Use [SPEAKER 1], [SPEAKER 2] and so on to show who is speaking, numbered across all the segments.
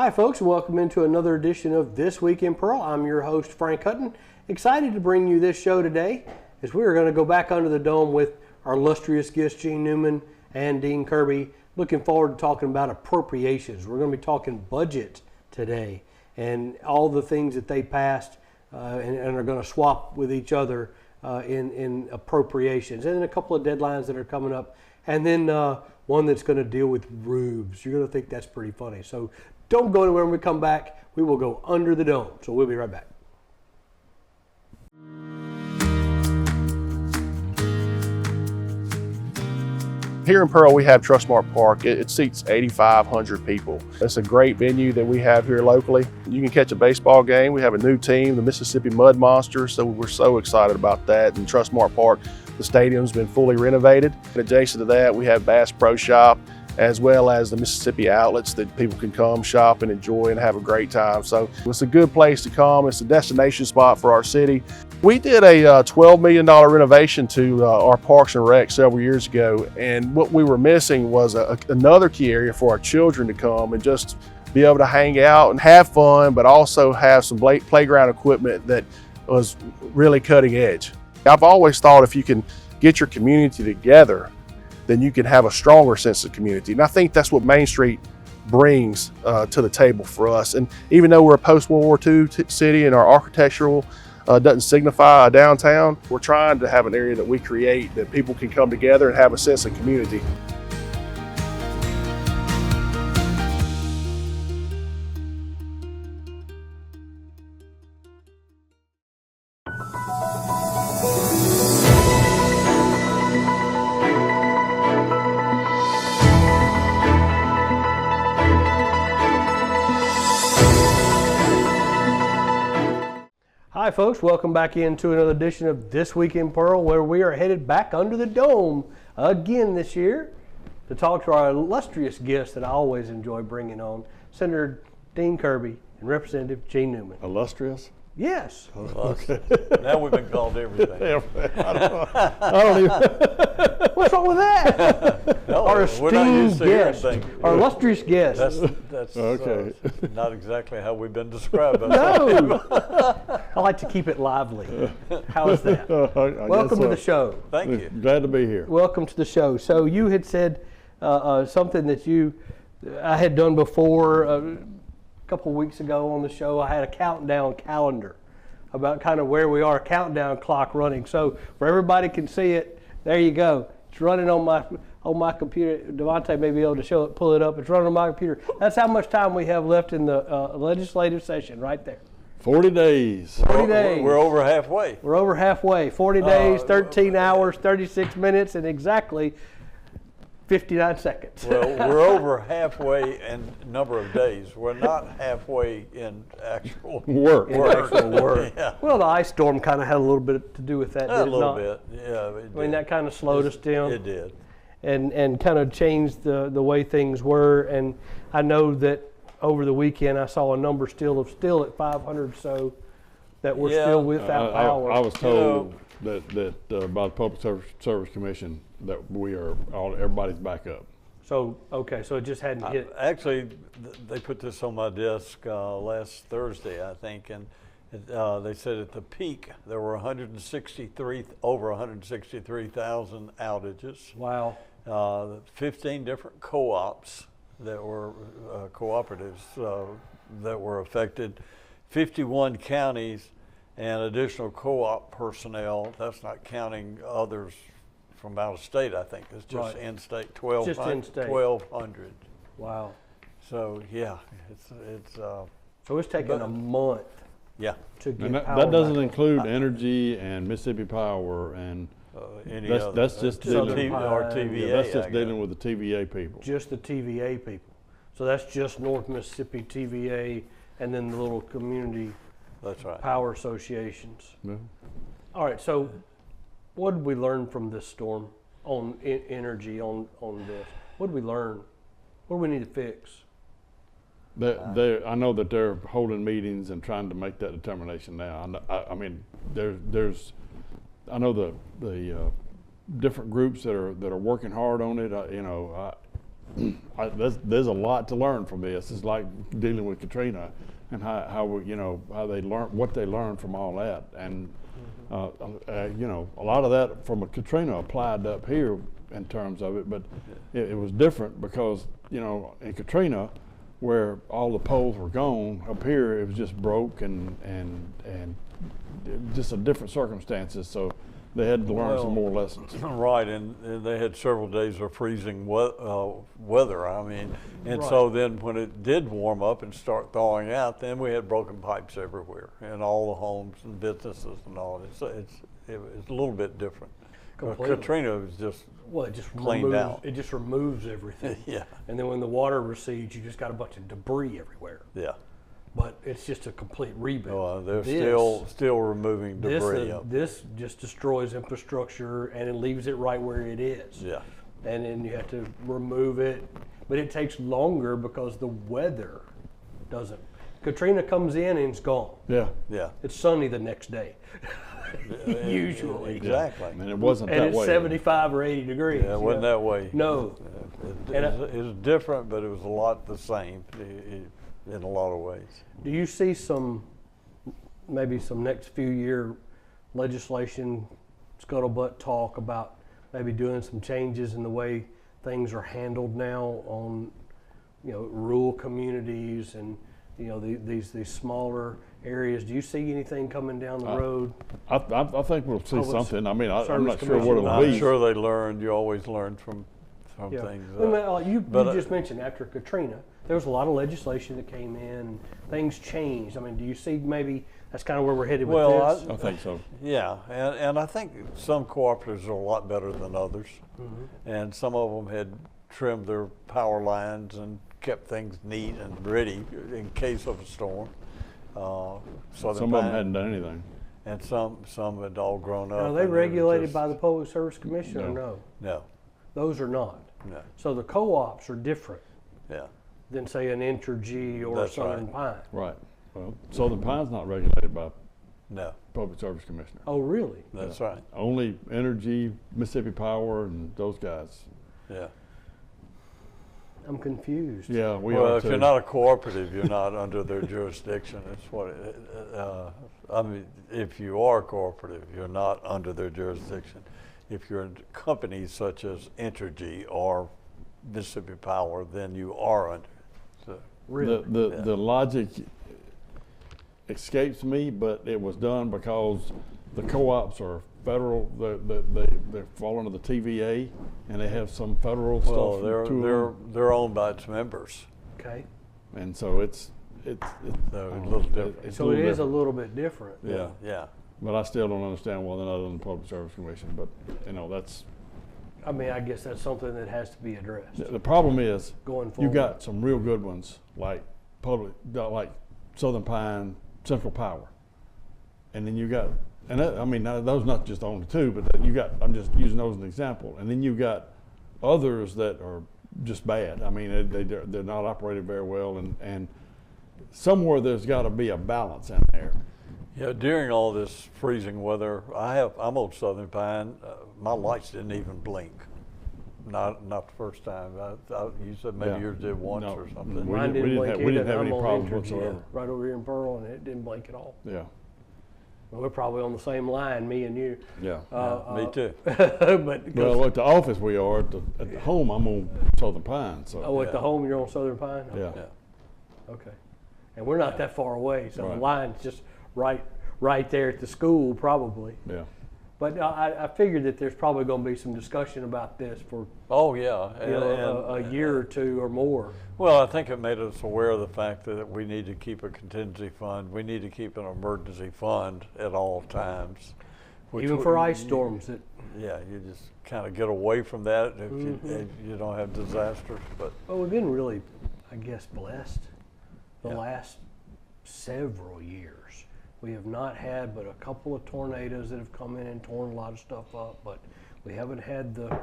[SPEAKER 1] Hi folks, welcome into another edition of This Week in Pearl. I'm your host, Frank Hutton. Excited to bring you this show today as we are going to go back under the dome with our illustrious guests, Gene Newman and Dean Kirby. Looking forward to talking about appropriations. We're going to be talking budget today and all the things that they passed and are going to swap with each other in appropriations. And then a couple of deadlines that are coming up. And then one that's going to deal with rubes. You're going to think that's pretty funny. So don't go anywhere. When we come back, we will go under the dome. So we'll be right back.
[SPEAKER 2] Here in Pearl, we have Trustmark Park. It seats 8,500 people. It's a great venue that we have here locally. You can catch a baseball game. We have a new team, the Mississippi Mud Monsters, so we're so excited about that. And Trustmark Park, the stadium's been fully renovated. Adjacent to that, we have Bass Pro Shop, as well as the Mississippi outlets that people can come shop and enjoy and have a great time. So it's a good place to come. It's a destination spot for our city. We did a $12 million renovation to our Parks and Rec several years ago, and what we were missing was another key area for our children to come and just be able to hang out and have fun, but also have some playground equipment that was really cutting edge. I've always thought if you can get your community together, then you can have a stronger sense of community. And I think that's what Main Street brings to the table for us. And even though we're a post-World War II city and our architectural doesn't signify a downtown, we're trying to have an area that we create that people can come together and have a sense of community.
[SPEAKER 1] Hi folks, welcome back into another edition of This Week in Pearl, where we are headed back under the dome again this year to talk to our illustrious guests that I always enjoy bringing on, Senator Dean Kirby and Representative Gene Newman.
[SPEAKER 3] Illustrious?
[SPEAKER 1] Yes.
[SPEAKER 3] Okay. Now we've been called everything.
[SPEAKER 1] I don't even. What's wrong with that?
[SPEAKER 3] No,
[SPEAKER 1] Our
[SPEAKER 3] we're not used
[SPEAKER 1] esteemed
[SPEAKER 3] to hearing
[SPEAKER 1] guest,
[SPEAKER 3] things.
[SPEAKER 1] our illustrious guest.
[SPEAKER 3] That's Okay.
[SPEAKER 1] Uh,
[SPEAKER 3] not exactly how we've been described.
[SPEAKER 1] No. I like to keep it lively. How is that? Welcome to the show.
[SPEAKER 3] Thank you. Glad to be here.
[SPEAKER 1] Welcome to the show. So you had said something that I had done before a couple weeks ago on the show. I had a countdown calendar about kind of where we are, a countdown clock running. So for everybody can see it, there you go. It's running on my computer. Devontae may be able to pull it up. It's running on my computer. That's how much time we have left in the legislative session right there.
[SPEAKER 3] 40 days.
[SPEAKER 1] 40 days.
[SPEAKER 3] We're over halfway.
[SPEAKER 1] We're over halfway. 40 days, 13 hours, 36 minutes, and exactly 59 seconds.
[SPEAKER 3] Well, we're over halfway in number of days. We're not halfway in actual
[SPEAKER 1] Work.
[SPEAKER 3] Yeah.
[SPEAKER 1] Well, the ice storm kind of had a little bit to do with that,
[SPEAKER 3] A
[SPEAKER 1] did it
[SPEAKER 3] little
[SPEAKER 1] not?
[SPEAKER 3] bit, yeah.
[SPEAKER 1] I mean, that kind of slowed us down.
[SPEAKER 3] It did.
[SPEAKER 1] And kind of changed the way things were. And I know that over the weekend I saw a number still at 500 so that we're still without power.
[SPEAKER 4] I was told that by the Public Service Commission that everybody's back up.
[SPEAKER 1] So, okay, so it just hadn't hit.
[SPEAKER 3] Actually, they put this on my desk last Thursday, I think, and they said at the peak there were over 163,000 outages.
[SPEAKER 1] Wow.
[SPEAKER 3] 15 different co-ops that were cooperatives that were affected, 51 counties, and additional co-op personnel. That's not counting others from out of state, I think. It's just
[SPEAKER 1] Right.
[SPEAKER 3] in-state,
[SPEAKER 1] Just in-state.
[SPEAKER 3] 1,200.
[SPEAKER 1] Wow.
[SPEAKER 3] So, yeah, it's
[SPEAKER 1] So it's taken a month
[SPEAKER 3] yeah,
[SPEAKER 1] to get
[SPEAKER 4] And
[SPEAKER 1] power
[SPEAKER 4] that doesn't
[SPEAKER 1] back.
[SPEAKER 4] include energy and Mississippi Power and
[SPEAKER 3] any
[SPEAKER 4] That's-
[SPEAKER 3] other.
[SPEAKER 4] that's just
[SPEAKER 1] Southern
[SPEAKER 4] dealing-
[SPEAKER 3] Or
[SPEAKER 1] Pine.
[SPEAKER 3] TVA,
[SPEAKER 4] yeah, that's
[SPEAKER 3] I
[SPEAKER 4] just
[SPEAKER 3] guess.
[SPEAKER 4] dealing with the TVA people.
[SPEAKER 1] Just the TVA people. So that's just North Mississippi TVA and then the little community
[SPEAKER 3] That's right.
[SPEAKER 1] power associations.
[SPEAKER 4] Yeah.
[SPEAKER 1] All right, so what did we learn from this storm on energy on this? What did we learn? What do we need to fix?
[SPEAKER 4] I know that they're holding meetings and trying to make that determination now. I mean, I know the different groups that are working hard on it. there's a lot to learn from this. It's like dealing with Katrina, and how how they learn what they learned from all that, and a lot of that from a Katrina applied up here in terms of it, but it was different because in Katrina, where all the poles were gone, up here it was just broke and just a different circumstances. So they had to learn some more lessons.
[SPEAKER 3] Right, and they had several days of freezing weather. I mean, and so then when it did warm up and start thawing out, then we had broken pipes everywhere in all the homes and businesses and all. It's a little bit different. Katrina was just cleaned out.
[SPEAKER 1] It just removes everything.
[SPEAKER 3] Yeah.
[SPEAKER 1] And then when the water recedes, you just got a bunch of debris everywhere.
[SPEAKER 3] Yeah.
[SPEAKER 1] But it's just a complete rebuild.
[SPEAKER 3] They're still removing debris up.
[SPEAKER 1] This just destroys infrastructure and it leaves it right where it is.
[SPEAKER 3] Yeah.
[SPEAKER 1] And then you have to remove it, but it takes longer because the weather doesn't. Katrina comes in and it's gone.
[SPEAKER 4] Yeah.
[SPEAKER 3] Yeah.
[SPEAKER 1] It's sunny the next day. Usually.
[SPEAKER 3] Exactly.
[SPEAKER 4] And it wasn't
[SPEAKER 1] And
[SPEAKER 4] that
[SPEAKER 1] it's
[SPEAKER 4] way.
[SPEAKER 1] 75 or 80 degrees.
[SPEAKER 3] Yeah, it wasn't that way.
[SPEAKER 1] No.
[SPEAKER 3] It was different, but it was a lot the same in a lot of ways.
[SPEAKER 1] Do you see maybe some next few year legislation, scuttlebutt talk about maybe doing some changes in the way things are handled now on, rural communities and, these smaller areas? Do you see anything coming down the road?
[SPEAKER 4] I think we'll see
[SPEAKER 1] Public
[SPEAKER 4] something. I mean, I'm
[SPEAKER 1] Service
[SPEAKER 4] not sure what
[SPEAKER 1] Commission.
[SPEAKER 4] it'll
[SPEAKER 3] I'm
[SPEAKER 4] be.
[SPEAKER 3] sure they learned. You always learn from
[SPEAKER 1] Yeah.
[SPEAKER 3] things.
[SPEAKER 1] You
[SPEAKER 3] but,
[SPEAKER 1] just mentioned after Katrina, there was a lot of legislation that came in, and things changed. I mean, do you see maybe that's kind of where we're headed with this?
[SPEAKER 4] I think so.
[SPEAKER 3] Yeah, and I think some cooperatives are a lot better than others, and some of them had trimmed their power lines and kept things neat and ready in case of a storm.
[SPEAKER 4] Some of them hadn't done anything.
[SPEAKER 3] And some had all grown up.
[SPEAKER 1] Are they
[SPEAKER 3] and were
[SPEAKER 1] regulated
[SPEAKER 3] just-
[SPEAKER 1] by the Public Service Commission or no?
[SPEAKER 3] No,
[SPEAKER 1] Those are not.
[SPEAKER 3] no,
[SPEAKER 1] So the co-ops are different
[SPEAKER 3] yeah,
[SPEAKER 1] than say an Entergy or
[SPEAKER 3] That's
[SPEAKER 1] Southern
[SPEAKER 3] right.
[SPEAKER 1] Pine.
[SPEAKER 4] Right. Well, Southern Pine's not regulated by
[SPEAKER 3] no,
[SPEAKER 4] Public Service Commissioner.
[SPEAKER 1] Oh, really?
[SPEAKER 3] that's right,
[SPEAKER 4] Only Energy, Mississippi Power, and those guys.
[SPEAKER 3] yeah.
[SPEAKER 1] I'm confused.
[SPEAKER 4] Yeah, we
[SPEAKER 3] Well,
[SPEAKER 4] are
[SPEAKER 3] if
[SPEAKER 4] too.
[SPEAKER 3] you're not a cooperative, you're not under their jurisdiction. That's what. I mean, if you are cooperative, you're not under their jurisdiction. If you're in companies such as Entergy or Mississippi Power, then you are under. So,
[SPEAKER 1] Really?
[SPEAKER 4] The logic escapes me, but it was done because the co-ops are federal. They fall under the TVA, and they have some federal
[SPEAKER 3] well,
[SPEAKER 4] stuff.
[SPEAKER 3] they're owned by its members,
[SPEAKER 1] Okay.
[SPEAKER 4] and so it's
[SPEAKER 3] so a little different.
[SPEAKER 4] It's
[SPEAKER 1] So it is a
[SPEAKER 4] different.
[SPEAKER 1] little bit different.
[SPEAKER 4] Yeah.
[SPEAKER 3] Yeah.
[SPEAKER 4] But I still don't understand why they're not on the Public Service Commission. But that's
[SPEAKER 1] I mean, I guess that's something that has to be addressed
[SPEAKER 4] the problem is
[SPEAKER 1] going forward.
[SPEAKER 4] you got some real good ones like Southern Pine, Central Power, and then you got those not just the only two, but you got, I'm just using those as an example, and then you got others that are just bad. I mean, they're not operated very well, and somewhere there's got to be a balance in there.
[SPEAKER 3] Yeah, during all this freezing weather, I'm on Southern Pine. My lights didn't even blink. Not the first time. You said maybe
[SPEAKER 4] Yeah.
[SPEAKER 3] yours did once
[SPEAKER 4] No,
[SPEAKER 3] or something.
[SPEAKER 4] we
[SPEAKER 1] Mine
[SPEAKER 4] didn't
[SPEAKER 1] blink
[SPEAKER 4] have- we didn't
[SPEAKER 1] either.
[SPEAKER 4] have any
[SPEAKER 1] I'm on
[SPEAKER 4] problems
[SPEAKER 1] Entergy,
[SPEAKER 4] whatsoever.
[SPEAKER 1] right over here in Pearl, and it didn't blink at all.
[SPEAKER 4] Yeah,
[SPEAKER 1] Well, we're probably on the same line, me and you.
[SPEAKER 4] yeah.
[SPEAKER 3] Me too.
[SPEAKER 1] But
[SPEAKER 4] Well, at the office we are. At the home, I'm on Southern Pine. So
[SPEAKER 1] at the home you're on Southern Pine.
[SPEAKER 4] yeah.
[SPEAKER 3] Yeah.
[SPEAKER 1] Okay. And we're not that far away, so
[SPEAKER 4] Right.
[SPEAKER 1] the line's just right there at the school, probably.
[SPEAKER 4] Yeah.
[SPEAKER 1] But I figured that there's probably going to be some discussion about this for
[SPEAKER 3] Oh yeah,
[SPEAKER 1] a year or two or more.
[SPEAKER 3] Well, I think it made us aware of the fact that we need to keep a contingency fund. We need to keep an emergency fund at all times.
[SPEAKER 1] Even for ice storms.
[SPEAKER 3] Yeah, you just kind of get away from that if you don't have disasters. But
[SPEAKER 1] Well, we've been really, I guess, blessed the
[SPEAKER 3] Yeah.
[SPEAKER 1] last several years. We have not had but a couple of tornadoes that have come in and torn a lot of stuff up, but we haven't had the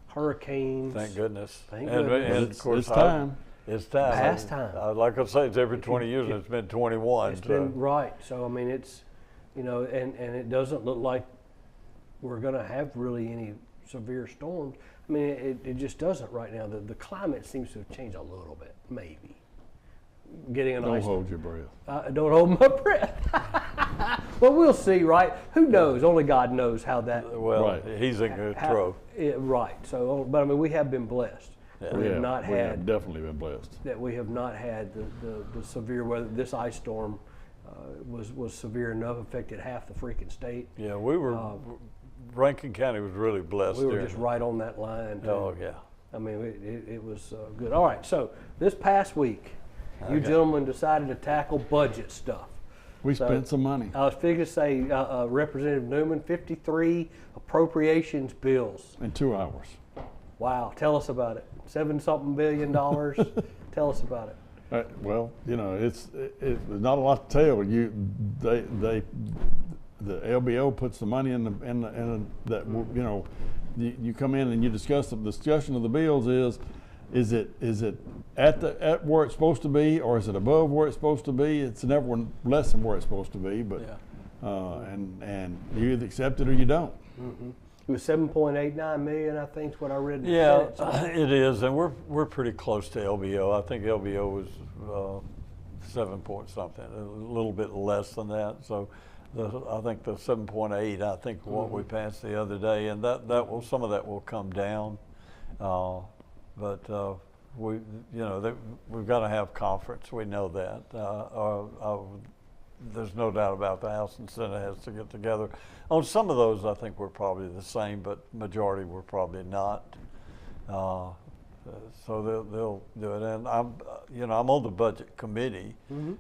[SPEAKER 1] hurricanes.
[SPEAKER 3] thank goodness.
[SPEAKER 1] Thank
[SPEAKER 3] and,
[SPEAKER 1] goodness.
[SPEAKER 3] and of course,
[SPEAKER 4] It's time.
[SPEAKER 3] It's time.
[SPEAKER 1] Past time.
[SPEAKER 3] Like I say, it's every 20 years, and it's been 21.
[SPEAKER 1] It's
[SPEAKER 3] so.
[SPEAKER 1] been right. So, I mean, it's, and it doesn't look like we're going to have really any severe storms. I mean, it just doesn't right now. The climate seems to have changed a little bit, maybe. Getting an
[SPEAKER 4] Don't
[SPEAKER 1] ice.
[SPEAKER 4] hold your breath.
[SPEAKER 1] Don't hold my breath. Well, we'll see, right? Who knows? Only God knows how that.
[SPEAKER 3] Well,
[SPEAKER 4] Right.
[SPEAKER 3] he's in control.
[SPEAKER 1] Right. So, but I mean, we have been blessed.
[SPEAKER 3] Yeah.
[SPEAKER 1] We have
[SPEAKER 4] Yeah,
[SPEAKER 1] not
[SPEAKER 4] we have
[SPEAKER 1] had
[SPEAKER 4] definitely been blessed.
[SPEAKER 1] that. We have not had the severe weather. This ice storm was severe enough, affected half the freaking state.
[SPEAKER 3] Yeah, we were. Rankin County was really blessed.
[SPEAKER 1] We were
[SPEAKER 3] during
[SPEAKER 1] just right on that line. Too.
[SPEAKER 3] Oh yeah.
[SPEAKER 1] I mean, it was good. All right. So this past week, you gentlemen decided to tackle budget stuff.
[SPEAKER 4] We spent some money.
[SPEAKER 1] I was figuring to say, Representative Newman, 53 appropriations bills.
[SPEAKER 4] In 2 hours.
[SPEAKER 1] Wow, tell us about it. $7-something billion. Tell us about it.
[SPEAKER 4] Well, you know, there's not a lot to tell. The LBO puts the money in that you know, you come in and you discuss the discussion of the bills is it at where it's supposed to be, or is it above where it's supposed to be? It's never less than where it's supposed to be, but and you either accept it or you don't.
[SPEAKER 1] Mm-hmm. It was 7.89 million, I think, is what I read. In the
[SPEAKER 3] Yeah,
[SPEAKER 1] Senate.
[SPEAKER 3] it is, and we're pretty close to LBO. I think LBO was 7 point something, a little bit less than that. So, I think the 7.8. I think what we passed the other day, and that will some of that will come down, but we've got to have conference. We know that. There's no doubt about the House and Senate has to get together. On some of those, I think we're probably the same, but majority we're probably not. So they'll do it. And I'm on the budget committee,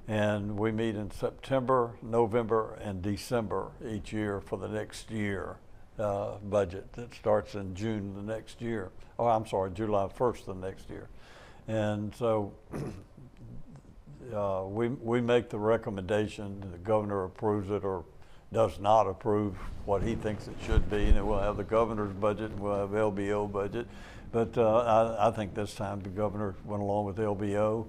[SPEAKER 3] and we meet in September, November, and December each year for the next year budget that starts in June the next year. Oh, I'm sorry, July 1st the next year. And so we make the recommendation, the governor approves it or does not approve what he thinks it should be, and then we'll have the governor's budget and we'll have LBO budget. But I think this time the governor went along with LBO,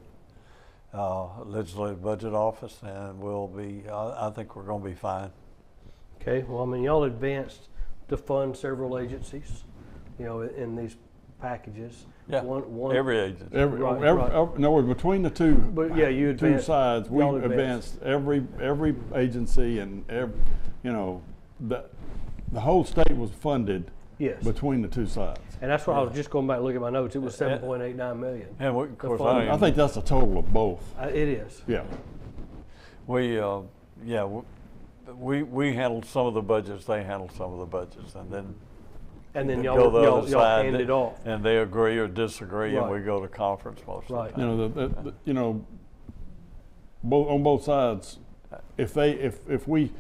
[SPEAKER 3] Legislative Budget Office, and we'll be, I think we're going to be fine.
[SPEAKER 1] Okay, well, I mean, y'all advanced to fund several agencies, you know, in these packages.
[SPEAKER 3] Yeah,
[SPEAKER 1] one
[SPEAKER 3] every agency.
[SPEAKER 4] No, between the two,
[SPEAKER 1] But yeah, you
[SPEAKER 4] two
[SPEAKER 1] advanced.
[SPEAKER 4] sides, we
[SPEAKER 1] y'all
[SPEAKER 4] advanced every agency and the whole state was funded
[SPEAKER 1] Yes.
[SPEAKER 4] between the two sides.
[SPEAKER 1] And that's why I was just going back and looking at my notes. It was 7.89 million.
[SPEAKER 3] And of course,
[SPEAKER 1] fund.
[SPEAKER 4] I think that's a total of both.
[SPEAKER 1] It is.
[SPEAKER 4] Yeah.
[SPEAKER 3] we handled some of the budgets, they handled some of the budgets, and then
[SPEAKER 1] Y'all,
[SPEAKER 3] go the other
[SPEAKER 1] y'all
[SPEAKER 3] side,
[SPEAKER 1] hand it off.
[SPEAKER 3] and they agree or disagree, and
[SPEAKER 1] Right.
[SPEAKER 3] we go to conference most
[SPEAKER 1] Right.
[SPEAKER 3] of the time.
[SPEAKER 4] On both sides, if we,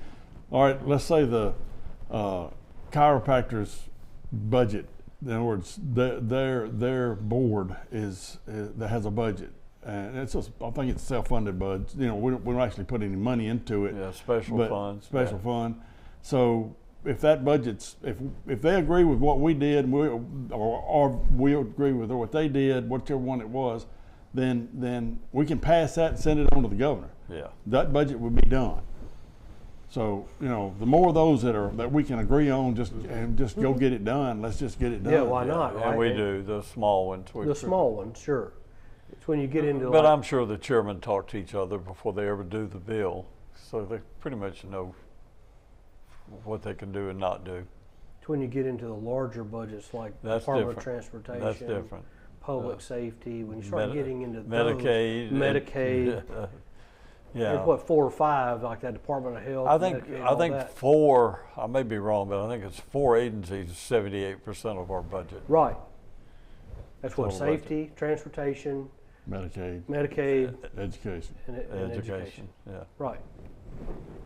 [SPEAKER 4] all right, let's say the chiropractor's budget, in other words, their board that has a budget, and it's just, I think it's self-funded budget. You know, we don't actually put any money into it.
[SPEAKER 3] Yeah, special
[SPEAKER 4] but
[SPEAKER 3] funds.
[SPEAKER 4] Special fund. So if that budget's, if they agree with what we did, or we agree with what they did, whichever one it was, then we can pass that and send it on to the governor.
[SPEAKER 3] Yeah.
[SPEAKER 4] That budget would be done. So, you know, the more of those that we can agree on, just go get it done. Let's just get it done.
[SPEAKER 1] Yeah, why not?
[SPEAKER 3] And
[SPEAKER 1] right?
[SPEAKER 3] we do, the small ones.
[SPEAKER 1] The small ones, sure. It's when you get into.
[SPEAKER 3] But
[SPEAKER 1] like,
[SPEAKER 3] I'm sure the chairmen talk to each other before they ever do the bill, so they pretty much know what they can do and not do.
[SPEAKER 1] It's when you get into the larger budgets like
[SPEAKER 3] That's
[SPEAKER 1] Department of
[SPEAKER 3] different.
[SPEAKER 1] Transportation.
[SPEAKER 3] That's different.
[SPEAKER 1] Public safety. When you start getting into
[SPEAKER 3] Medicaid,
[SPEAKER 1] those, Medicaid.
[SPEAKER 3] Yeah.
[SPEAKER 1] There's what, 4 or 5, like that Department of Health.
[SPEAKER 3] I think
[SPEAKER 1] Medicaid, all that.
[SPEAKER 3] 4. I may be wrong, but I think it's 4 agencies. 78% of our budget.
[SPEAKER 1] Right. That's what,
[SPEAKER 3] Total budget.
[SPEAKER 1] safety, transportation,
[SPEAKER 4] Medicaid,
[SPEAKER 1] Medicaid,
[SPEAKER 4] education.
[SPEAKER 1] and education.
[SPEAKER 3] Yeah.
[SPEAKER 1] Right.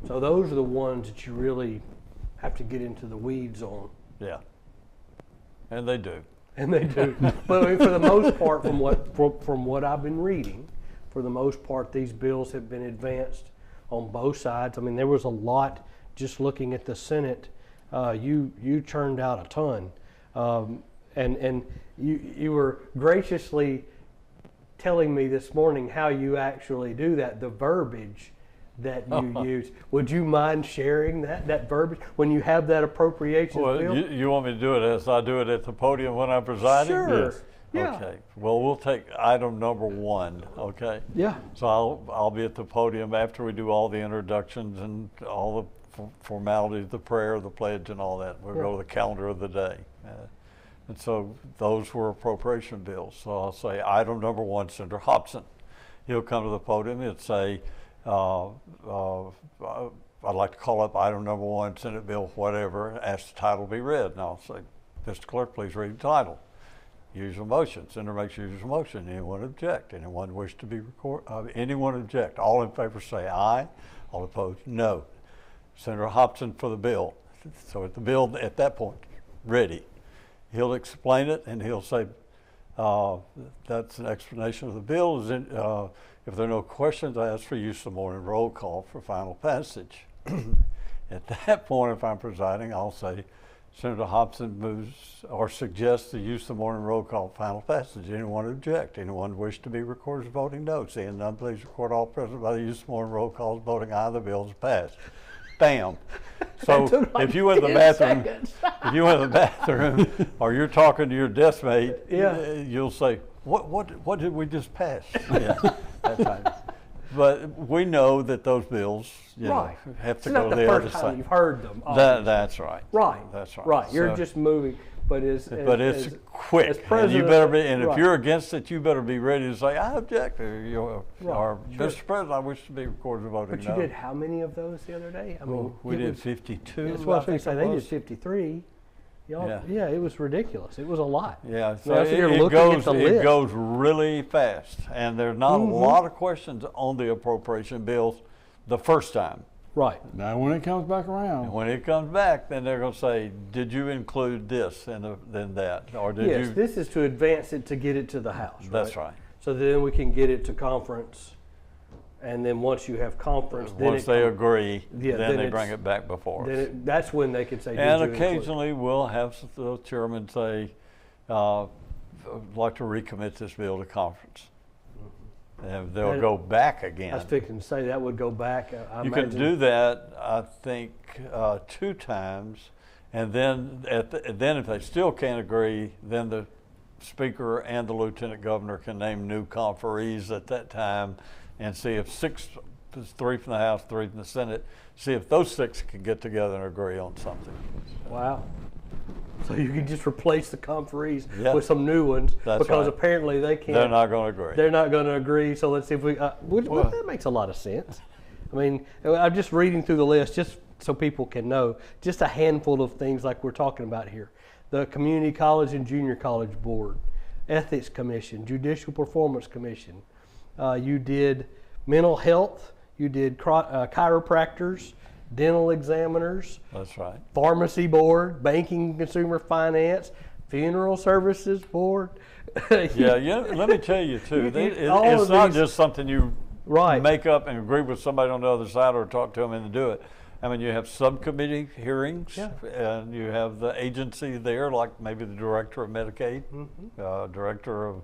[SPEAKER 1] So those are the ones that you really have to get into the weeds on.
[SPEAKER 3] Yeah. And they do.
[SPEAKER 1] And they do. But I mean, for the most part, from what I've been reading, for the most part, these bills have been advanced on both sides. I mean, there was a lot. Just looking at the Senate, you churned out a ton, and you were graciously telling me this morning how you actually do that. The verbiage that you use. Would you mind sharing that verbiage when you have that appropriations
[SPEAKER 3] Well,
[SPEAKER 1] bill?
[SPEAKER 3] you want me to do it as I do it at the podium when I'm presiding?
[SPEAKER 1] Sure.
[SPEAKER 4] Yes.
[SPEAKER 1] Yeah.
[SPEAKER 3] Okay. Well, we'll take item number 1. Okay.
[SPEAKER 1] Yeah.
[SPEAKER 3] So I'll be at the podium after we do all the introductions and all the formalities, the prayer, the pledge, and all that. We'll go to the calendar of the day. And so those were appropriation bills. So I'll say item number 1, Senator Hobson. He'll come to the podium and say, I'd like to call up item number 1, Senate Bill whatever, ask the title be read. And I'll say, Mr. Clerk, please read the title. Use a motion. Senator makes use of a motion. Anyone object? Anyone wish to be anyone object? All in favor say aye. All opposed, no. Senator Hobson for the bill. So at the bill at that point, ready. He'll explain it and he'll say, that's an explanation of the bill. If there are no questions, I ask for use of the morning roll call for final passage. At that point, if I'm presiding, I'll say, Senator Hobson moves or suggests the use of the morning roll call for final passage. Anyone object? Anyone wish to be recorded as voting no? Seeing none, please record all present by the use of the morning roll call as voting aye. The bill is passed. Bam. So if you went to the bathroom, or you're talking to your desk mate, you'll say, "What did we just pass?" Yeah, that time. But we know that those bills,
[SPEAKER 1] Right.
[SPEAKER 3] have to
[SPEAKER 1] It's
[SPEAKER 3] go
[SPEAKER 1] not
[SPEAKER 3] to the
[SPEAKER 1] the
[SPEAKER 3] other
[SPEAKER 1] first time
[SPEAKER 3] side.
[SPEAKER 1] you've heard them. obviously.
[SPEAKER 3] That's right.
[SPEAKER 1] Right.
[SPEAKER 3] That's right.
[SPEAKER 1] Right. You're
[SPEAKER 3] So-
[SPEAKER 1] just moving, but
[SPEAKER 3] it's
[SPEAKER 1] as
[SPEAKER 3] quick,
[SPEAKER 1] as
[SPEAKER 3] and you
[SPEAKER 1] president-
[SPEAKER 3] better be. And if
[SPEAKER 1] right.
[SPEAKER 3] you're against it, you better be ready to say, "I object," or,
[SPEAKER 1] Right,
[SPEAKER 3] or
[SPEAKER 1] sure.
[SPEAKER 3] Mr. President, I wish to be recorded as voting
[SPEAKER 1] But
[SPEAKER 3] no.
[SPEAKER 1] you did how many of those the other day? I mean,
[SPEAKER 3] We
[SPEAKER 1] it
[SPEAKER 3] did
[SPEAKER 1] was-
[SPEAKER 3] 52.
[SPEAKER 1] That's what I was going to say.
[SPEAKER 3] think
[SPEAKER 1] They
[SPEAKER 3] it
[SPEAKER 1] did
[SPEAKER 3] was.
[SPEAKER 1] 53. Y'all,
[SPEAKER 3] Yeah.
[SPEAKER 1] yeah, it was ridiculous. It was a lot.
[SPEAKER 3] Yeah, so
[SPEAKER 1] Now,
[SPEAKER 3] it,
[SPEAKER 1] you're
[SPEAKER 3] it
[SPEAKER 1] looking at
[SPEAKER 3] goes
[SPEAKER 1] the
[SPEAKER 3] it
[SPEAKER 1] list.
[SPEAKER 3] goes really fast, and there's not a lot of questions on the appropriation bills the first time.
[SPEAKER 1] Right.
[SPEAKER 4] Now, when it comes back around,
[SPEAKER 3] When it comes back, then they're going to say, "Did you include this and then that, or did
[SPEAKER 1] Yes,
[SPEAKER 3] you?"
[SPEAKER 1] this is to advance it to get it to the House.
[SPEAKER 3] That's right.
[SPEAKER 1] So then we can get it to conference, and then once you have conference, then
[SPEAKER 3] Once they agree,
[SPEAKER 1] Yeah,
[SPEAKER 3] then
[SPEAKER 1] then
[SPEAKER 3] they bring
[SPEAKER 1] it's-
[SPEAKER 3] it back before us.
[SPEAKER 1] that's when they can say. Did
[SPEAKER 3] And
[SPEAKER 1] you include it?
[SPEAKER 3] occasionally we'll have the chairman say, "I'd like to recommit this bill to conference." And they'll
[SPEAKER 1] And
[SPEAKER 3] go back
[SPEAKER 1] I
[SPEAKER 3] again.
[SPEAKER 1] was fixing to say that would go back. I
[SPEAKER 3] You can
[SPEAKER 1] imagine.
[SPEAKER 3] do that, I think, 2 times, and then then if they still can't agree, then the speaker and the lieutenant governor can name new conferees at that time, and see if 3 from the House, 3 from the Senate, see if those 6 can get together and agree on something.
[SPEAKER 1] Wow. So you can just replace the conferees
[SPEAKER 3] Yeah.
[SPEAKER 1] with some new ones
[SPEAKER 3] That's
[SPEAKER 1] because
[SPEAKER 3] right.
[SPEAKER 1] apparently they can't.
[SPEAKER 3] They're not going to agree.
[SPEAKER 1] They're not going to agree. So let's see if we.
[SPEAKER 3] Well-
[SPEAKER 1] that makes a lot of sense. I mean, I'm just reading through the list just so people can know. Just a handful of things like we're talking about here: the Community College and Junior College Board, Ethics Commission, Judicial Performance Commission. You did mental health. You did chiropractors, dental examiners.
[SPEAKER 3] That's right.
[SPEAKER 1] Pharmacy Board, Banking and Consumer Finance, Funeral Services Board.
[SPEAKER 3] Yeah, let me tell you too,
[SPEAKER 1] all
[SPEAKER 3] it's
[SPEAKER 1] of
[SPEAKER 3] not
[SPEAKER 1] these-
[SPEAKER 3] just something you
[SPEAKER 1] Right.
[SPEAKER 3] make up and agree with somebody on the other side or talk to them and do it. I mean, you have subcommittee hearings,
[SPEAKER 1] Yeah.
[SPEAKER 3] and you have the agency there, like maybe the director of Medicaid, director of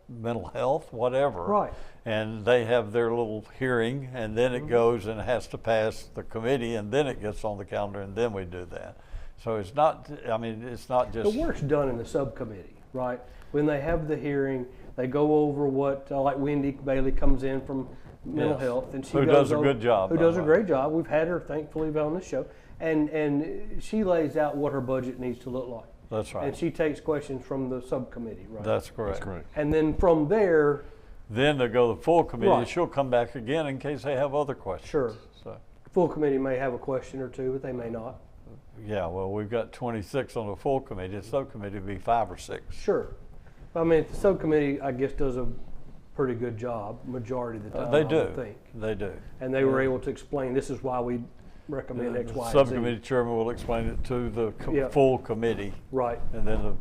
[SPEAKER 3] mental health, whatever.
[SPEAKER 1] Right.
[SPEAKER 3] And they have their little hearing, and then it goes and has to pass the committee, and then it gets on the calendar, and then we do that. So it's not, I mean, it's not just.
[SPEAKER 1] The work's done in the subcommittee, right? When they have the hearing, they go over what, like Wendy Bailey comes in from mental
[SPEAKER 3] Yes.
[SPEAKER 1] health, and she
[SPEAKER 3] Who
[SPEAKER 1] goes
[SPEAKER 3] does a
[SPEAKER 1] over-
[SPEAKER 3] good job,
[SPEAKER 1] Who
[SPEAKER 3] by the
[SPEAKER 1] does a
[SPEAKER 3] way.
[SPEAKER 1] great job. We've had her, thankfully, on this show, and she lays out what her budget needs to look like.
[SPEAKER 3] That's right.
[SPEAKER 1] And she takes questions from the subcommittee, right?
[SPEAKER 3] That's correct.
[SPEAKER 4] that's correct.
[SPEAKER 1] And then from there,
[SPEAKER 3] Then they go to the full committee, and
[SPEAKER 1] Right.
[SPEAKER 3] she'll come back again in case they have other questions.
[SPEAKER 1] sure,
[SPEAKER 3] So,
[SPEAKER 1] full committee may have a question or two, but they may not.
[SPEAKER 3] yeah, well, we've got 26 on the full committee. The subcommittee would be 5 or 6.
[SPEAKER 1] Sure. I mean, the subcommittee, I guess, does a pretty good job majority of the time.
[SPEAKER 3] They
[SPEAKER 1] I
[SPEAKER 3] do.
[SPEAKER 1] would think.
[SPEAKER 3] They do.
[SPEAKER 1] And they were able to explain, this is why we recommend X,
[SPEAKER 3] The
[SPEAKER 1] Y, and Z.
[SPEAKER 3] subcommittee chairman will explain it to the
[SPEAKER 1] Yeah.
[SPEAKER 3] full committee,
[SPEAKER 1] Right.
[SPEAKER 3] and then the.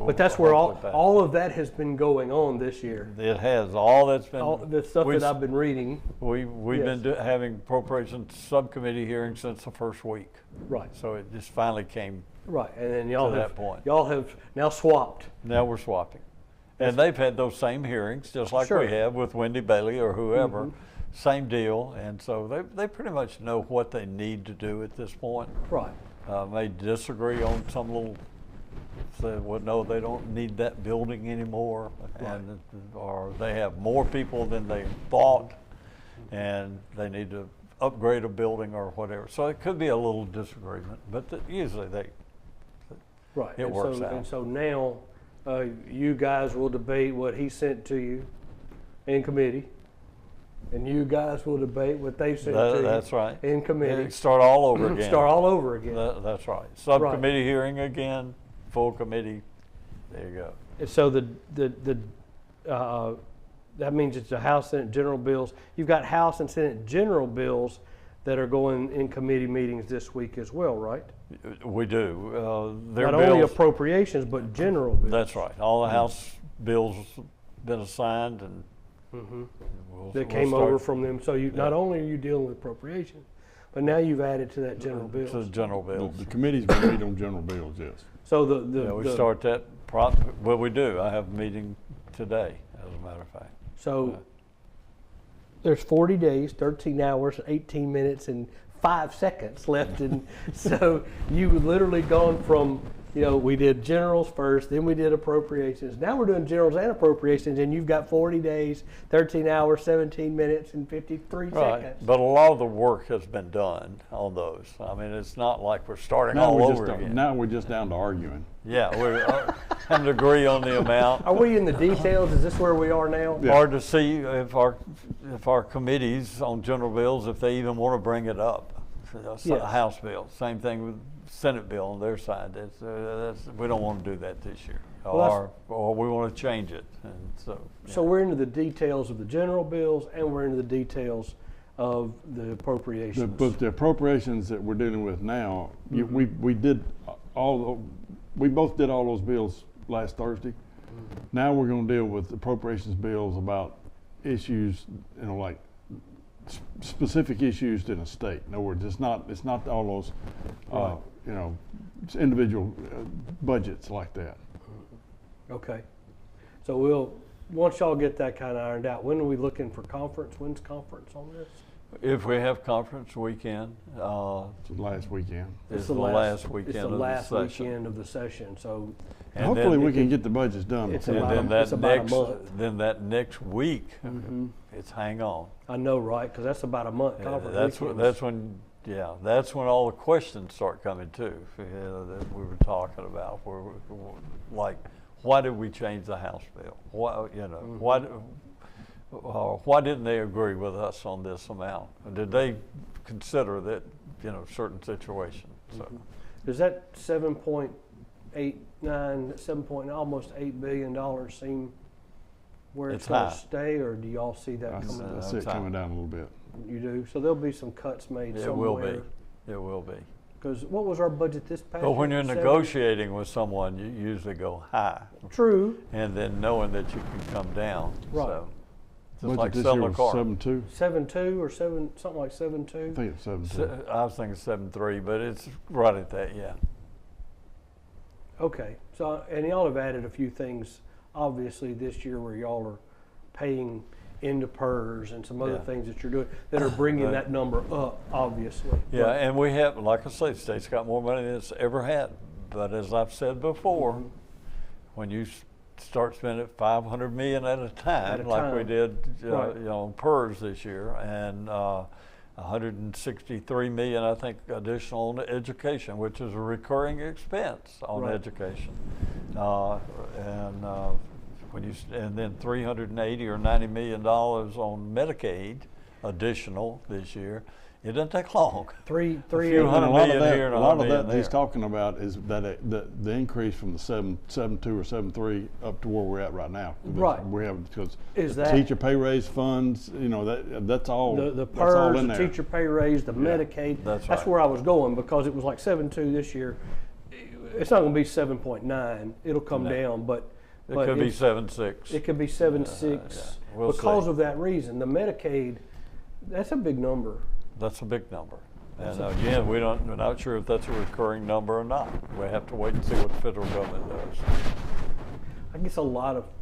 [SPEAKER 1] But that's where
[SPEAKER 3] hopefully pass.
[SPEAKER 1] all of that has been going on this year.
[SPEAKER 3] It has all that's been.
[SPEAKER 1] All the stuff
[SPEAKER 3] we-
[SPEAKER 1] that I've been reading.
[SPEAKER 3] We've
[SPEAKER 1] Yes.
[SPEAKER 3] been having appropriations subcommittee hearings since the first week,
[SPEAKER 1] Right.
[SPEAKER 3] so it just finally came.
[SPEAKER 1] Right. And then y'all
[SPEAKER 3] To
[SPEAKER 1] have
[SPEAKER 3] that point.
[SPEAKER 1] y'all have now swapped.
[SPEAKER 3] Now we're swapping, And they've had those same hearings, just like
[SPEAKER 1] Sure.
[SPEAKER 3] we have with Wendy Bailey or whoever. Same deal. And so they pretty much know what they need to do at this point.
[SPEAKER 1] Right.
[SPEAKER 3] May disagree on some little, say, well, no, they don't need that building anymore. And, or they have more people than they thought and they need to upgrade a building or whatever. So it could be a little disagreement, but usually
[SPEAKER 1] Right.
[SPEAKER 3] It
[SPEAKER 1] and
[SPEAKER 3] works
[SPEAKER 1] so,
[SPEAKER 3] out.
[SPEAKER 1] And so now you guys will debate what he sent to you in committee, and you guys will debate what they sent to you.
[SPEAKER 3] That's right.
[SPEAKER 1] In committee.
[SPEAKER 3] Start all over again.
[SPEAKER 1] Start all over again.
[SPEAKER 3] That's right. Subcommittee hearing again, full committee. There you go.
[SPEAKER 1] And so that means it's the House, Senate, General bills. You've got House and Senate General bills that are going in committee meetings this week as well, right?
[SPEAKER 3] We do. Their
[SPEAKER 1] Not only
[SPEAKER 3] bills,
[SPEAKER 1] appropriations, but general bills.
[SPEAKER 3] that's right. All the House bills been assigned, and
[SPEAKER 1] That came over from them. So you not only are you dealing with appropriations, but now you've added to that general bills.
[SPEAKER 3] to the general bills.
[SPEAKER 4] The committee's going to meet on general bills, yes.
[SPEAKER 1] So
[SPEAKER 3] We start that. Well, we do. I have a meeting today, as a matter of fact.
[SPEAKER 1] So there's 40 days, 13 hours, 18 minutes, and 5 seconds left. And so you've literally gone from, we did generals first, then we did appropriations. Now we're doing generals and appropriations, and you've got 40 days, 13 hours, 17 minutes, and 53 seconds.
[SPEAKER 3] But a lot of the work has been done on those. I mean, it's not like we're starting all over again.
[SPEAKER 4] Now we're just down to arguing.
[SPEAKER 3] Yeah, we're having to agree on the amount.
[SPEAKER 1] Are we in the details? Is this where we are now?
[SPEAKER 4] Yeah.
[SPEAKER 3] Hard to see if our committees on general bills, if they even want to bring it up.
[SPEAKER 1] Yes.
[SPEAKER 3] House bill, same thing with Senate bill on their side. We don't want to do that this year,
[SPEAKER 1] Well,
[SPEAKER 3] or we want to change it. And so,
[SPEAKER 1] So we're into the details of the general bills, and we're into the details of the appropriations.
[SPEAKER 4] But the appropriations that we're dealing with now, we both did all those bills last Thursday. Now we're going to deal with appropriations bills about issues, like specific issues in a state. In other words, it's not all those, individual budgets like that.
[SPEAKER 1] Okay. So once y'all get that kind of ironed out, when are we looking for conference? When's conference on this?
[SPEAKER 3] if we have conference weekend,
[SPEAKER 4] It's the last weekend.
[SPEAKER 3] it's the last weekend
[SPEAKER 1] It's the
[SPEAKER 3] of the
[SPEAKER 1] last
[SPEAKER 3] session.
[SPEAKER 1] weekend of the session. So
[SPEAKER 3] And
[SPEAKER 4] Hopefully
[SPEAKER 3] then-
[SPEAKER 4] we can get the budgets done.
[SPEAKER 1] It's
[SPEAKER 4] before
[SPEAKER 1] about
[SPEAKER 3] And
[SPEAKER 1] a-
[SPEAKER 3] then that
[SPEAKER 1] it's about a
[SPEAKER 3] next,
[SPEAKER 1] month.
[SPEAKER 3] then that next week, it's hang on.
[SPEAKER 1] I know, right? Because that's about a month conference.
[SPEAKER 3] That's
[SPEAKER 1] weekends.
[SPEAKER 3] that's when all the questions start coming too, that we were talking about. Like, why did we change the House bill? Why didn't they agree with us on this amount? Did they consider that, certain situations? So,
[SPEAKER 1] Does that 7.89, almost $8 billion seem where it's
[SPEAKER 3] It's
[SPEAKER 1] going
[SPEAKER 3] high.
[SPEAKER 1] to stay, or do y'all see that
[SPEAKER 4] I
[SPEAKER 1] coming?
[SPEAKER 4] I see it coming down a little bit.
[SPEAKER 1] You do. So there'll be some cuts made
[SPEAKER 3] it
[SPEAKER 1] somewhere.
[SPEAKER 3] will be. It will be.
[SPEAKER 1] Because what was our budget this past
[SPEAKER 3] But when
[SPEAKER 1] year?
[SPEAKER 3] you're
[SPEAKER 1] 7?
[SPEAKER 3] negotiating with someone, you usually go high,
[SPEAKER 1] True.
[SPEAKER 3] and then knowing that you can come down.
[SPEAKER 1] Right.
[SPEAKER 3] So, just
[SPEAKER 4] Budget
[SPEAKER 3] like
[SPEAKER 4] this
[SPEAKER 3] selling
[SPEAKER 4] year
[SPEAKER 3] a
[SPEAKER 4] was
[SPEAKER 3] car.
[SPEAKER 4] 7.2.
[SPEAKER 1] 7.2 or something like
[SPEAKER 4] I
[SPEAKER 1] 7.2.
[SPEAKER 4] think it's 7.2.
[SPEAKER 3] I was thinking 7.3, but it's right at that, yeah.
[SPEAKER 1] Okay. So and y'all have added a few things, obviously this year where y'all are paying into PERS and some other
[SPEAKER 3] Yeah.
[SPEAKER 1] things that you're doing that are bringing
[SPEAKER 3] Right.
[SPEAKER 1] that number up, obviously.
[SPEAKER 3] Yeah,
[SPEAKER 1] But-
[SPEAKER 3] and we have, like I say, the state's got more money than it's ever had. But as I've said before, when you start spending $500 million at a time, like we
[SPEAKER 1] time.
[SPEAKER 3] did,
[SPEAKER 1] Right.
[SPEAKER 3] on PERS this year, and $163 million, I think, additional on education, which is a recurring expense on
[SPEAKER 1] Right.
[SPEAKER 3] education, and then $380 or $90 million on Medicaid additional this year. It doesn't take long.
[SPEAKER 1] Three
[SPEAKER 3] few
[SPEAKER 4] And
[SPEAKER 3] hundred
[SPEAKER 4] a lot
[SPEAKER 3] million
[SPEAKER 4] of that,
[SPEAKER 3] here and
[SPEAKER 4] a lot of
[SPEAKER 3] 100 million
[SPEAKER 4] that he's
[SPEAKER 3] there.
[SPEAKER 4] talking about is that the increase from the 7.2 or 7.3 up to where we're at right now.
[SPEAKER 1] Right.
[SPEAKER 4] We have because
[SPEAKER 1] Is that-
[SPEAKER 4] teacher pay raise funds, that's all.
[SPEAKER 1] The
[SPEAKER 4] that's all
[SPEAKER 1] PERS,
[SPEAKER 4] in
[SPEAKER 1] the
[SPEAKER 4] there.
[SPEAKER 1] teacher pay raise, the Medicaid.
[SPEAKER 3] That's right.
[SPEAKER 1] where I was going because it was like 7.2 this year. It's not going to be 7.9. It'll come
[SPEAKER 3] No.
[SPEAKER 1] down, but
[SPEAKER 3] It could be
[SPEAKER 1] it's-
[SPEAKER 3] 7.6.
[SPEAKER 1] It could be 7.6
[SPEAKER 3] yeah. We'll
[SPEAKER 1] because
[SPEAKER 3] see.
[SPEAKER 1] of that reason. The Medicaid, that's a big number.
[SPEAKER 3] That's a big number. And again, we're not sure if that's a recurring number or not. We have to wait and see what the federal government does.
[SPEAKER 1] I guess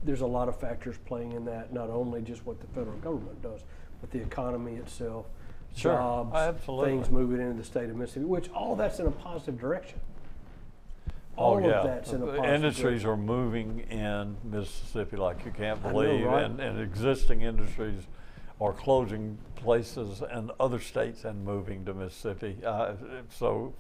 [SPEAKER 1] there's a lot of factors playing in that, not only just what the federal government does, but the economy itself,
[SPEAKER 3] Sure.
[SPEAKER 1] jobs,
[SPEAKER 3] Absolutely.
[SPEAKER 1] things moving into the state of Mississippi, which all that's in a positive direction.
[SPEAKER 3] Oh,
[SPEAKER 1] All
[SPEAKER 3] yeah.
[SPEAKER 1] of that's in a positive
[SPEAKER 3] Industries
[SPEAKER 1] direction.
[SPEAKER 3] are moving in Mississippi like you can't
[SPEAKER 1] I know,
[SPEAKER 3] believe,
[SPEAKER 1] right?
[SPEAKER 3] and existing industries are closing places in other states and moving to Mississippi. So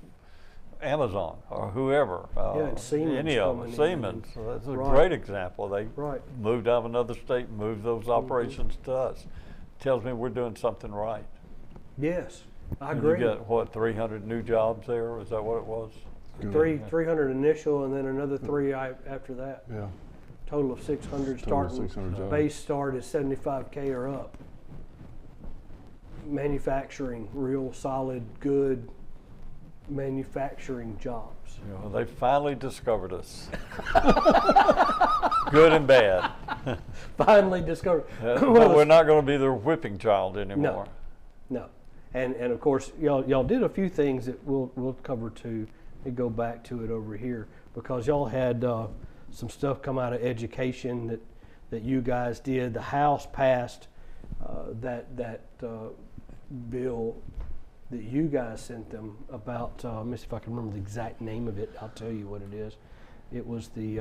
[SPEAKER 3] Amazon or whoever,
[SPEAKER 1] and Siemens
[SPEAKER 3] any of them,
[SPEAKER 1] coming in.
[SPEAKER 3] Siemens, that's a
[SPEAKER 1] Right.
[SPEAKER 3] great example. They
[SPEAKER 1] Right.
[SPEAKER 3] moved out of another state, moved those operations to us. Tells me we're doing something right.
[SPEAKER 1] Yes, I
[SPEAKER 3] And
[SPEAKER 1] agree.
[SPEAKER 3] You got, what, 300 new jobs there? Is that what it was?
[SPEAKER 1] 300 initial, and then another 3 after that.
[SPEAKER 4] Yeah.
[SPEAKER 1] Total of 600
[SPEAKER 4] Total of
[SPEAKER 1] starting.
[SPEAKER 4] 600 jobs.
[SPEAKER 1] Base start is 75K or up. Manufacturing, real solid, good manufacturing jobs.
[SPEAKER 3] You know, they finally discovered us. Good and bad.
[SPEAKER 1] Finally discovered.
[SPEAKER 3] But we're not going to be their whipping child anymore.
[SPEAKER 1] No, and of course y'all did a few things that we'll cover too, and go back to it over here, because y'all had some stuff come out of education that you guys did. The House passed that bill that you guys sent them about. Let me see if I can remember the exact name of it. I'll tell you what it is. It was the.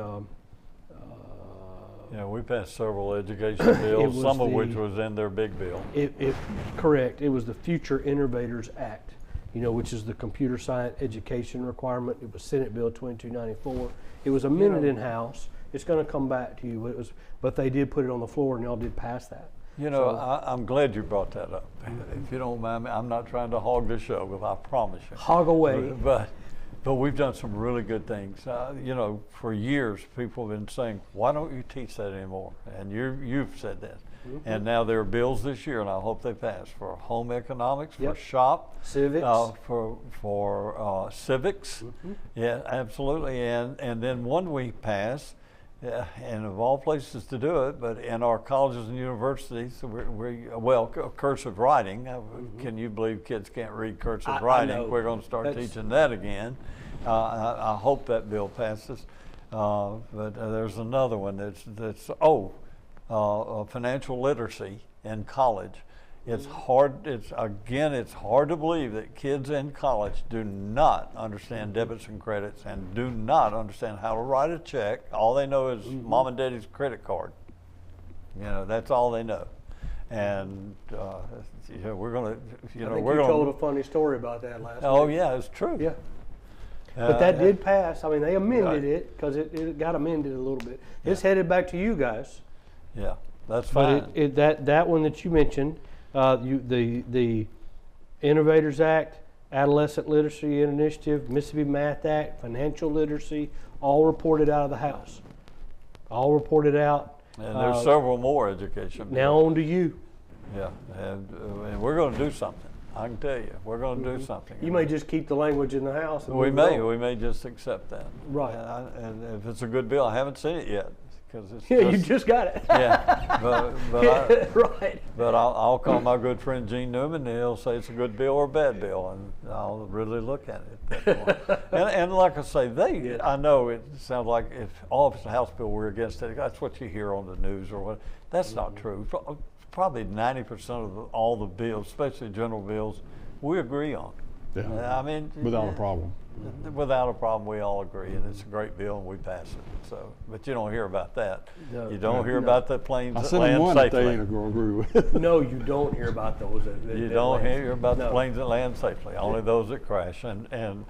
[SPEAKER 3] Yeah, we passed several education bills,
[SPEAKER 1] was
[SPEAKER 3] some of
[SPEAKER 1] the-
[SPEAKER 3] which was in their big bill.
[SPEAKER 1] Correct. It was the Future Innovators Act, which is the computer science education requirement. It was Senate Bill 2294. It was amended in House. It's going to come back to you, but they did put it on the floor, and y'all did pass that.
[SPEAKER 3] You know, I'm glad you brought that up. If you don't mind me, I'm not trying to hog the show, but I promise you.
[SPEAKER 1] Hog away.
[SPEAKER 3] But we've done some really good things. For years, people have been saying, why don't you teach that anymore? And you've said that.
[SPEAKER 1] Mm-hmm.
[SPEAKER 3] And now there are bills this year, and I hope they pass, for home economics,
[SPEAKER 1] Yep.
[SPEAKER 3] for SHOP.
[SPEAKER 1] Civics.
[SPEAKER 3] For civics.
[SPEAKER 1] Mm-hmm.
[SPEAKER 3] Yeah, absolutely. And then one we passed, and of all places to do it, but in our colleges and universities, cursive writing. Can you believe kids can't read cursive
[SPEAKER 1] I
[SPEAKER 3] writing?
[SPEAKER 1] know.
[SPEAKER 3] We're going to start
[SPEAKER 1] That's-
[SPEAKER 3] teaching that again. I hope that bill passes. But there's another one that's financial literacy in college. It's hard. It's hard to believe that kids in college do not understand debits and credits and do not understand how to write a check. All they know is mom and daddy's credit card. That's all they know. And we're gonna.
[SPEAKER 1] I think you told a funny story about that last
[SPEAKER 3] Oh
[SPEAKER 1] week.
[SPEAKER 3] yeah, it's true.
[SPEAKER 1] Yeah. But that
[SPEAKER 3] Uh,
[SPEAKER 1] did pass. I mean, they amended
[SPEAKER 3] Right.
[SPEAKER 1] it because it got amended a little bit. It's headed back to you guys.
[SPEAKER 3] Yeah, that's fine.
[SPEAKER 1] But that one that you mentioned, the Innovators Act, Adolescent Literacy Initiative, Mississippi Math Act, Financial Literacy, all reported out of the House. All reported out.
[SPEAKER 3] And there's several more education.
[SPEAKER 1] Now
[SPEAKER 3] bills.
[SPEAKER 1] on to you.
[SPEAKER 3] Yeah, and we're going to do something. I can tell you, we're going to do something.
[SPEAKER 1] You may just keep the language in the House. And
[SPEAKER 3] We
[SPEAKER 1] move
[SPEAKER 3] may.
[SPEAKER 1] on.
[SPEAKER 3] We may just accept that.
[SPEAKER 1] Right.
[SPEAKER 3] And if it's a good bill, I haven't seen it yet because it's
[SPEAKER 1] Yeah, you just got it.
[SPEAKER 3] yeah.
[SPEAKER 1] Right.
[SPEAKER 3] But I'll call my good friend Gene Newman, and he'll say it's a good bill or a bad bill, and I'll really look at it at that point. and like I say, I know it sounds like if all of it's a House bill, we're against it. That's what you hear on the news or what. That's not true. Probably 90% of all the bills, especially general bills, we agree on.
[SPEAKER 4] Yeah.
[SPEAKER 3] I mean,
[SPEAKER 4] Without a problem.
[SPEAKER 3] Without a problem, we all agree, and it's a great bill, and we pass it. So, but you don't hear about that.
[SPEAKER 1] No.
[SPEAKER 3] You don't hear
[SPEAKER 1] No.
[SPEAKER 3] about the planes
[SPEAKER 4] I
[SPEAKER 3] that
[SPEAKER 4] sent them
[SPEAKER 3] land
[SPEAKER 4] one that they
[SPEAKER 3] safely.
[SPEAKER 4] ain't gonna agree with.
[SPEAKER 1] No, you don't hear about those.
[SPEAKER 3] You don't hear about the
[SPEAKER 1] No.
[SPEAKER 3] planes that land safely. Only those that crash, and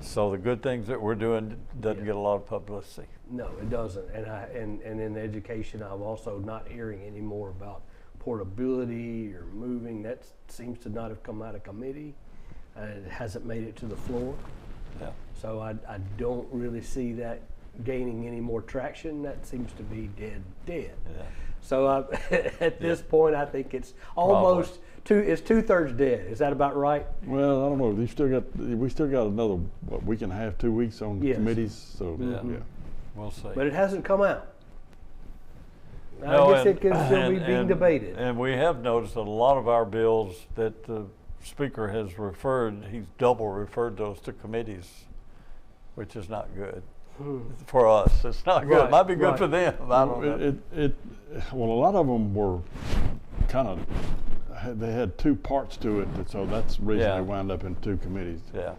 [SPEAKER 3] so the good things that we're doing doesn't get a lot of publicity.
[SPEAKER 1] No, it doesn't. And in education, I'm also not hearing any more about portability or moving. That seems to not have come out of committee. It hasn't made it to the floor.
[SPEAKER 3] Yeah.
[SPEAKER 1] So I don't really see that gaining any more traction. That seems to be dead.
[SPEAKER 3] Yeah.
[SPEAKER 1] So at this point, I think it's almost it's 2/3 dead. Is that about right?
[SPEAKER 4] Well, I don't know. We still got another week and a half, 2 weeks on
[SPEAKER 1] Yes.
[SPEAKER 4] committees. So
[SPEAKER 3] Yeah.
[SPEAKER 4] yeah.
[SPEAKER 3] We'll see.
[SPEAKER 1] But it hasn't come out.
[SPEAKER 3] No,
[SPEAKER 1] I guess it can still be being debated.
[SPEAKER 3] And we have noticed that a lot of our bills that the Speaker has referred, he's double referred those to committees, which is not good. for us. It's not good.
[SPEAKER 1] Right,
[SPEAKER 3] It might be good
[SPEAKER 1] right.
[SPEAKER 3] for them. I don't know.
[SPEAKER 4] Well, a lot of them were kind of, they had two parts to it, so that's the reason
[SPEAKER 3] Yeah.
[SPEAKER 4] they wound up in two committees.
[SPEAKER 3] Yeah.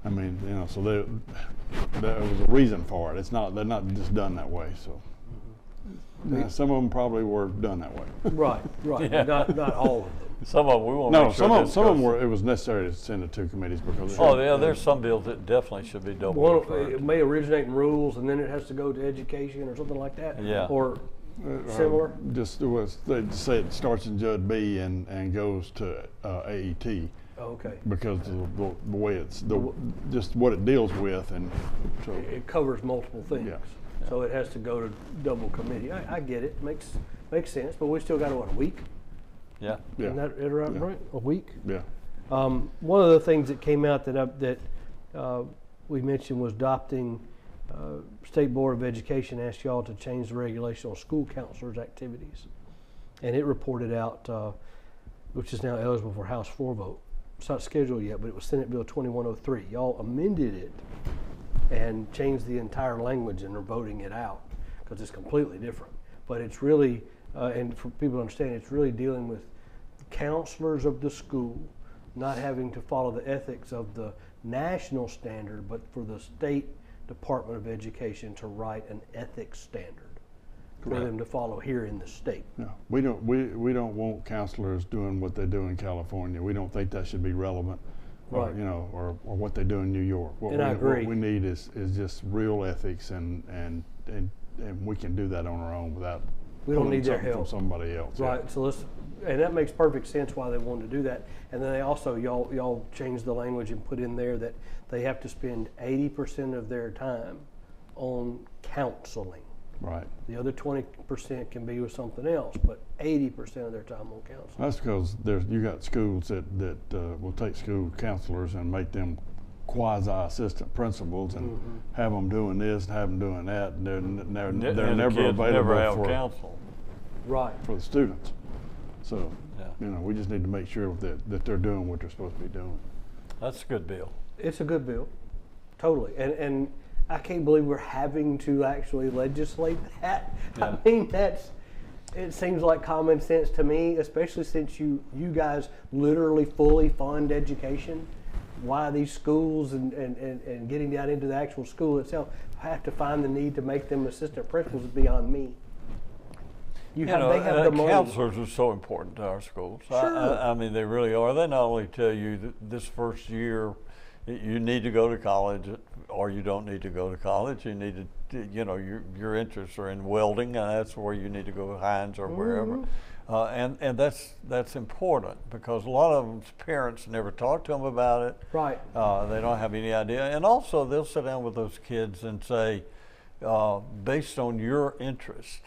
[SPEAKER 4] I mean, you know, so there was a reason for it. They're not just done that way. So some of them probably were done that way.
[SPEAKER 1] Right, right.
[SPEAKER 3] Yeah.
[SPEAKER 1] Not all of them.
[SPEAKER 3] Some of them we want to
[SPEAKER 4] No,
[SPEAKER 3] make sure
[SPEAKER 4] some of
[SPEAKER 3] this
[SPEAKER 4] them
[SPEAKER 3] goes-
[SPEAKER 4] were. It was necessary to send it to committees because.
[SPEAKER 3] Oh, yeah, there's some bills that definitely should be double
[SPEAKER 1] One,
[SPEAKER 3] referred.
[SPEAKER 1] it may originate in rules and then it has to go to education or something like that.
[SPEAKER 3] Yeah.
[SPEAKER 1] Or similar.
[SPEAKER 4] Just they say it starts in Jud B and goes to AET
[SPEAKER 1] Okay.
[SPEAKER 4] because of the way it's just what it deals with, and so
[SPEAKER 1] It covers multiple things.
[SPEAKER 4] Yeah.
[SPEAKER 1] So it has to go to double committee. I get it. Makes sense. But we still got a week?
[SPEAKER 3] Yeah.
[SPEAKER 4] yeah,
[SPEAKER 1] Isn't that right?
[SPEAKER 4] Yeah.
[SPEAKER 1] Right? A week?
[SPEAKER 4] yeah.
[SPEAKER 1] One of the things that came out that we mentioned was adopting State Board of Education asked y'all to change the regulation on school counselors' activities. And it reported out, which is now eligible for House floor vote. It's not scheduled yet, but it was Senate Bill 2103. Y'all amended it and changed the entire language and are voting it out because it's completely different. But it's really, and for people to understand, it's really dealing with counselors of the school not having to follow the ethics of the national standard, but for the State Department of Education to write an ethics standard for
[SPEAKER 3] Correct.
[SPEAKER 1] them to follow here in the state.
[SPEAKER 4] No, we don't want counselors doing what they do in California. We don't think that should be relevant,
[SPEAKER 1] Right.
[SPEAKER 4] or what they do in New York.
[SPEAKER 1] And I agree.
[SPEAKER 4] What we need is just real ethics, and we can do that on our own without.
[SPEAKER 1] We don't
[SPEAKER 4] pulling
[SPEAKER 1] need their
[SPEAKER 4] something
[SPEAKER 1] help.
[SPEAKER 4] from somebody else. yeah.
[SPEAKER 1] Right, so and that makes perfect sense why they wanted to do that. And then they also, y'all changed the language and put in there that they have to spend 80% of their time on counseling.
[SPEAKER 4] Right.
[SPEAKER 1] The other 20% can be with something else, but 80% of their time on counseling.
[SPEAKER 4] That's because you got schools that will take school counselors and make them quasi-assistant principals and have them doing this and have them doing that, and they're
[SPEAKER 3] And
[SPEAKER 4] never
[SPEAKER 3] the
[SPEAKER 4] available
[SPEAKER 3] kids never have
[SPEAKER 4] for
[SPEAKER 3] counsel.
[SPEAKER 1] Right.
[SPEAKER 4] for the students. So,
[SPEAKER 3] Yeah.
[SPEAKER 4] we just need to make sure that they're doing what they're supposed to be doing.
[SPEAKER 3] That's a good bill.
[SPEAKER 1] It's a good bill, totally. And I can't believe we're having to actually legislate that.
[SPEAKER 3] Yeah.
[SPEAKER 1] I mean, it seems like common sense to me, especially since you guys literally fully fund education. Why these schools and getting down into the actual school itself have to find the need to make them assistant principals is beyond me. They have the money.
[SPEAKER 3] Counselors are so important to our schools.
[SPEAKER 1] Sure.
[SPEAKER 3] I mean, they really are. They not only tell you that this first year you need to go to college, or you don't need to go to college. You need to, your interests are in welding, and that's where you need to go to Hines or wherever. And that's important because a lot of them's parents never talk to them about it.
[SPEAKER 1] Right.
[SPEAKER 3] They don't have any idea. And also they'll sit down with those kids and say, based on your interest,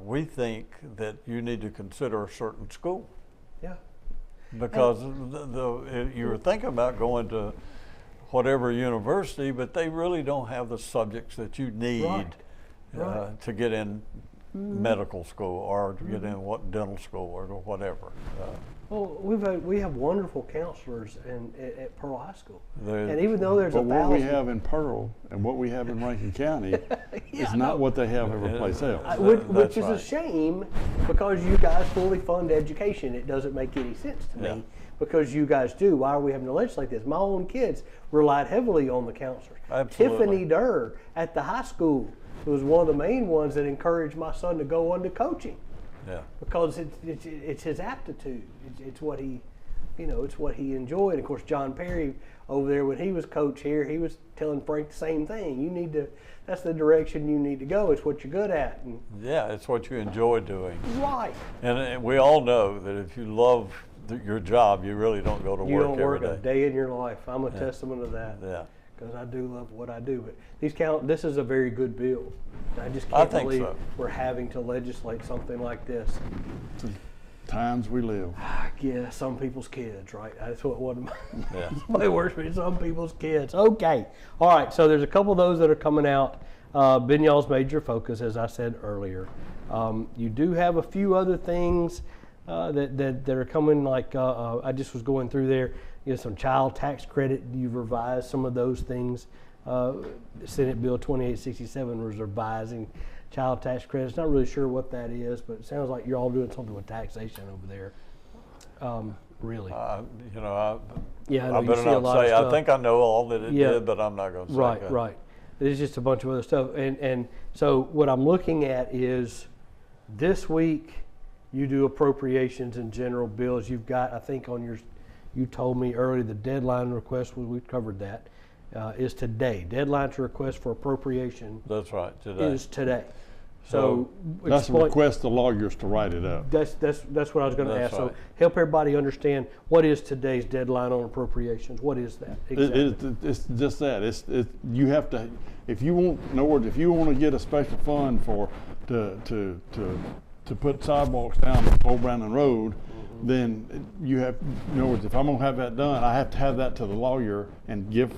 [SPEAKER 3] we think that you need to consider a certain school.
[SPEAKER 1] Yeah.
[SPEAKER 3] Because you were thinking about going to whatever university, but they really don't have the subjects that you need
[SPEAKER 1] Right.
[SPEAKER 3] to get in medical school or to get in dental school or whatever.
[SPEAKER 1] Well, we have wonderful counselors at Pearl High School,
[SPEAKER 3] They're-
[SPEAKER 1] and even though there's
[SPEAKER 4] But what
[SPEAKER 1] 1,000,
[SPEAKER 4] we have in Pearl and what we have in Rankin County is not what they have every place else.
[SPEAKER 1] which
[SPEAKER 3] That's
[SPEAKER 1] is a
[SPEAKER 3] right.
[SPEAKER 1] shame because you guys fully fund education. It doesn't make any sense to
[SPEAKER 3] Yeah.
[SPEAKER 1] me because you guys do. Why are we having to legislate this? My own kids relied heavily on the counselors.
[SPEAKER 3] Absolutely.
[SPEAKER 1] Tiffany Durr at the high school was one of the main ones that encouraged my son to go into coaching
[SPEAKER 3] Yeah.
[SPEAKER 1] because it's his aptitude. It's what he, it's what he enjoyed. Of course, John Perry over there when he was coach here, he was telling Frank the same thing. That's the direction you need to go. It's what you're good at. And,
[SPEAKER 3] Yeah, it's what you enjoy doing.
[SPEAKER 1] right.
[SPEAKER 3] And we all know that if you love your job, you really don't go to
[SPEAKER 1] You
[SPEAKER 3] work
[SPEAKER 1] don't
[SPEAKER 3] every
[SPEAKER 1] work
[SPEAKER 3] day.
[SPEAKER 1] a day in your life. I'm a testament of that.
[SPEAKER 3] Yeah.
[SPEAKER 1] Because I do love what I do. But this is a very good bill. I just
[SPEAKER 3] I
[SPEAKER 1] can't
[SPEAKER 3] think
[SPEAKER 1] believe
[SPEAKER 3] so.
[SPEAKER 1] we're having to legislate something like this.
[SPEAKER 4] Times we live.
[SPEAKER 1] Yeah, some people's kids, right? That's what one of my,
[SPEAKER 3] Yeah.
[SPEAKER 1] my words for some people's kids. Okay. All right. So there's a couple of those that are coming out. Been y'all's major focus, as I said earlier. You do have a few other things that are coming. Like I just was going through there. Some child tax credit. You've revised some of those things Senate Bill 2867 was revising child tax credits. Not really sure what that is, but it sounds like you're all doing something with taxation over there. Really?
[SPEAKER 3] You know,
[SPEAKER 1] Yeah, I know
[SPEAKER 3] I
[SPEAKER 1] you
[SPEAKER 3] better
[SPEAKER 1] see a
[SPEAKER 3] not
[SPEAKER 1] lot of
[SPEAKER 3] say. I
[SPEAKER 1] stuff.
[SPEAKER 3] think I know all that it
[SPEAKER 1] Yeah.
[SPEAKER 3] did, but I'm not going to say
[SPEAKER 1] Right,
[SPEAKER 3] that.
[SPEAKER 1] right. There's just a bunch of other stuff. And so what I'm looking at is this week you do appropriations and general bills. You've got, I think on your, you told me earlier, the deadline request, we covered that, is today. Deadline to request for appropriation
[SPEAKER 3] That's right. Today.
[SPEAKER 1] is today. So
[SPEAKER 4] That's a
[SPEAKER 1] explain-
[SPEAKER 4] request to lawyers to write it up.
[SPEAKER 1] That's what I was going to
[SPEAKER 3] That's
[SPEAKER 1] ask. So
[SPEAKER 3] right.
[SPEAKER 1] help everybody understand, what is today's deadline on appropriations? What is that exactly?
[SPEAKER 4] It's just that. You have to, if you want, in other words, if you want to get a special fund to put sidewalks down Old Brandon Road, then you have, in other words, if I'm going to have that done, I have to have that to the lawyer and give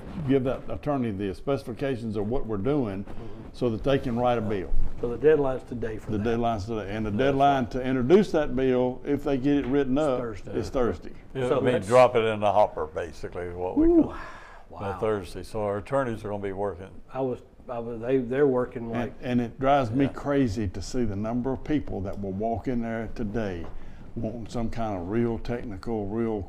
[SPEAKER 4] that attorney the specifications of what we're doing so that they can write a bill.
[SPEAKER 1] So the deadline's today for
[SPEAKER 4] The
[SPEAKER 1] that.
[SPEAKER 4] deadline's today. And the deadline to introduce that bill, if they get it written up,
[SPEAKER 1] Thursday.
[SPEAKER 4] is Thursday.
[SPEAKER 3] Yeah,
[SPEAKER 1] So
[SPEAKER 3] I mean,
[SPEAKER 1] that's-
[SPEAKER 3] drop it in the hopper, basically, is what we call by
[SPEAKER 1] Wow.
[SPEAKER 3] Thursday. So our attorneys are going to be working.
[SPEAKER 1] They're working like,
[SPEAKER 4] And it drives me crazy to see the number of people that will walk in there today wanting some kind of real technical,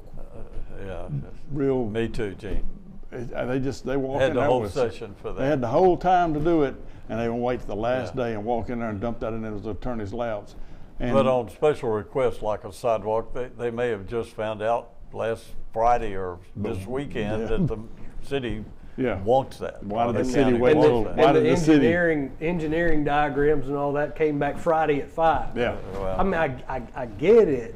[SPEAKER 3] Yeah.
[SPEAKER 4] real.
[SPEAKER 3] Me too, Gene.
[SPEAKER 4] They walk
[SPEAKER 3] Had
[SPEAKER 4] in
[SPEAKER 3] the
[SPEAKER 4] there
[SPEAKER 3] whole
[SPEAKER 4] with.
[SPEAKER 3] session for that.
[SPEAKER 4] They had the whole time to do it, and they will wait till the last
[SPEAKER 3] Yeah.
[SPEAKER 4] day and walk in there and dump that in those attorneys' laps. And
[SPEAKER 3] But on special requests like a sidewalk, they may have just found out last Friday or this weekend
[SPEAKER 4] yeah.
[SPEAKER 3] that the city
[SPEAKER 4] Yeah.
[SPEAKER 3] wants that.
[SPEAKER 4] Why
[SPEAKER 3] or
[SPEAKER 4] did the
[SPEAKER 3] county
[SPEAKER 4] city wait
[SPEAKER 3] wants
[SPEAKER 4] till-
[SPEAKER 3] that.
[SPEAKER 4] why
[SPEAKER 1] and the
[SPEAKER 4] did the city-
[SPEAKER 1] engineering diagrams and all that came back Friday at 5.
[SPEAKER 4] yeah,
[SPEAKER 3] Well,
[SPEAKER 1] I mean, I get it,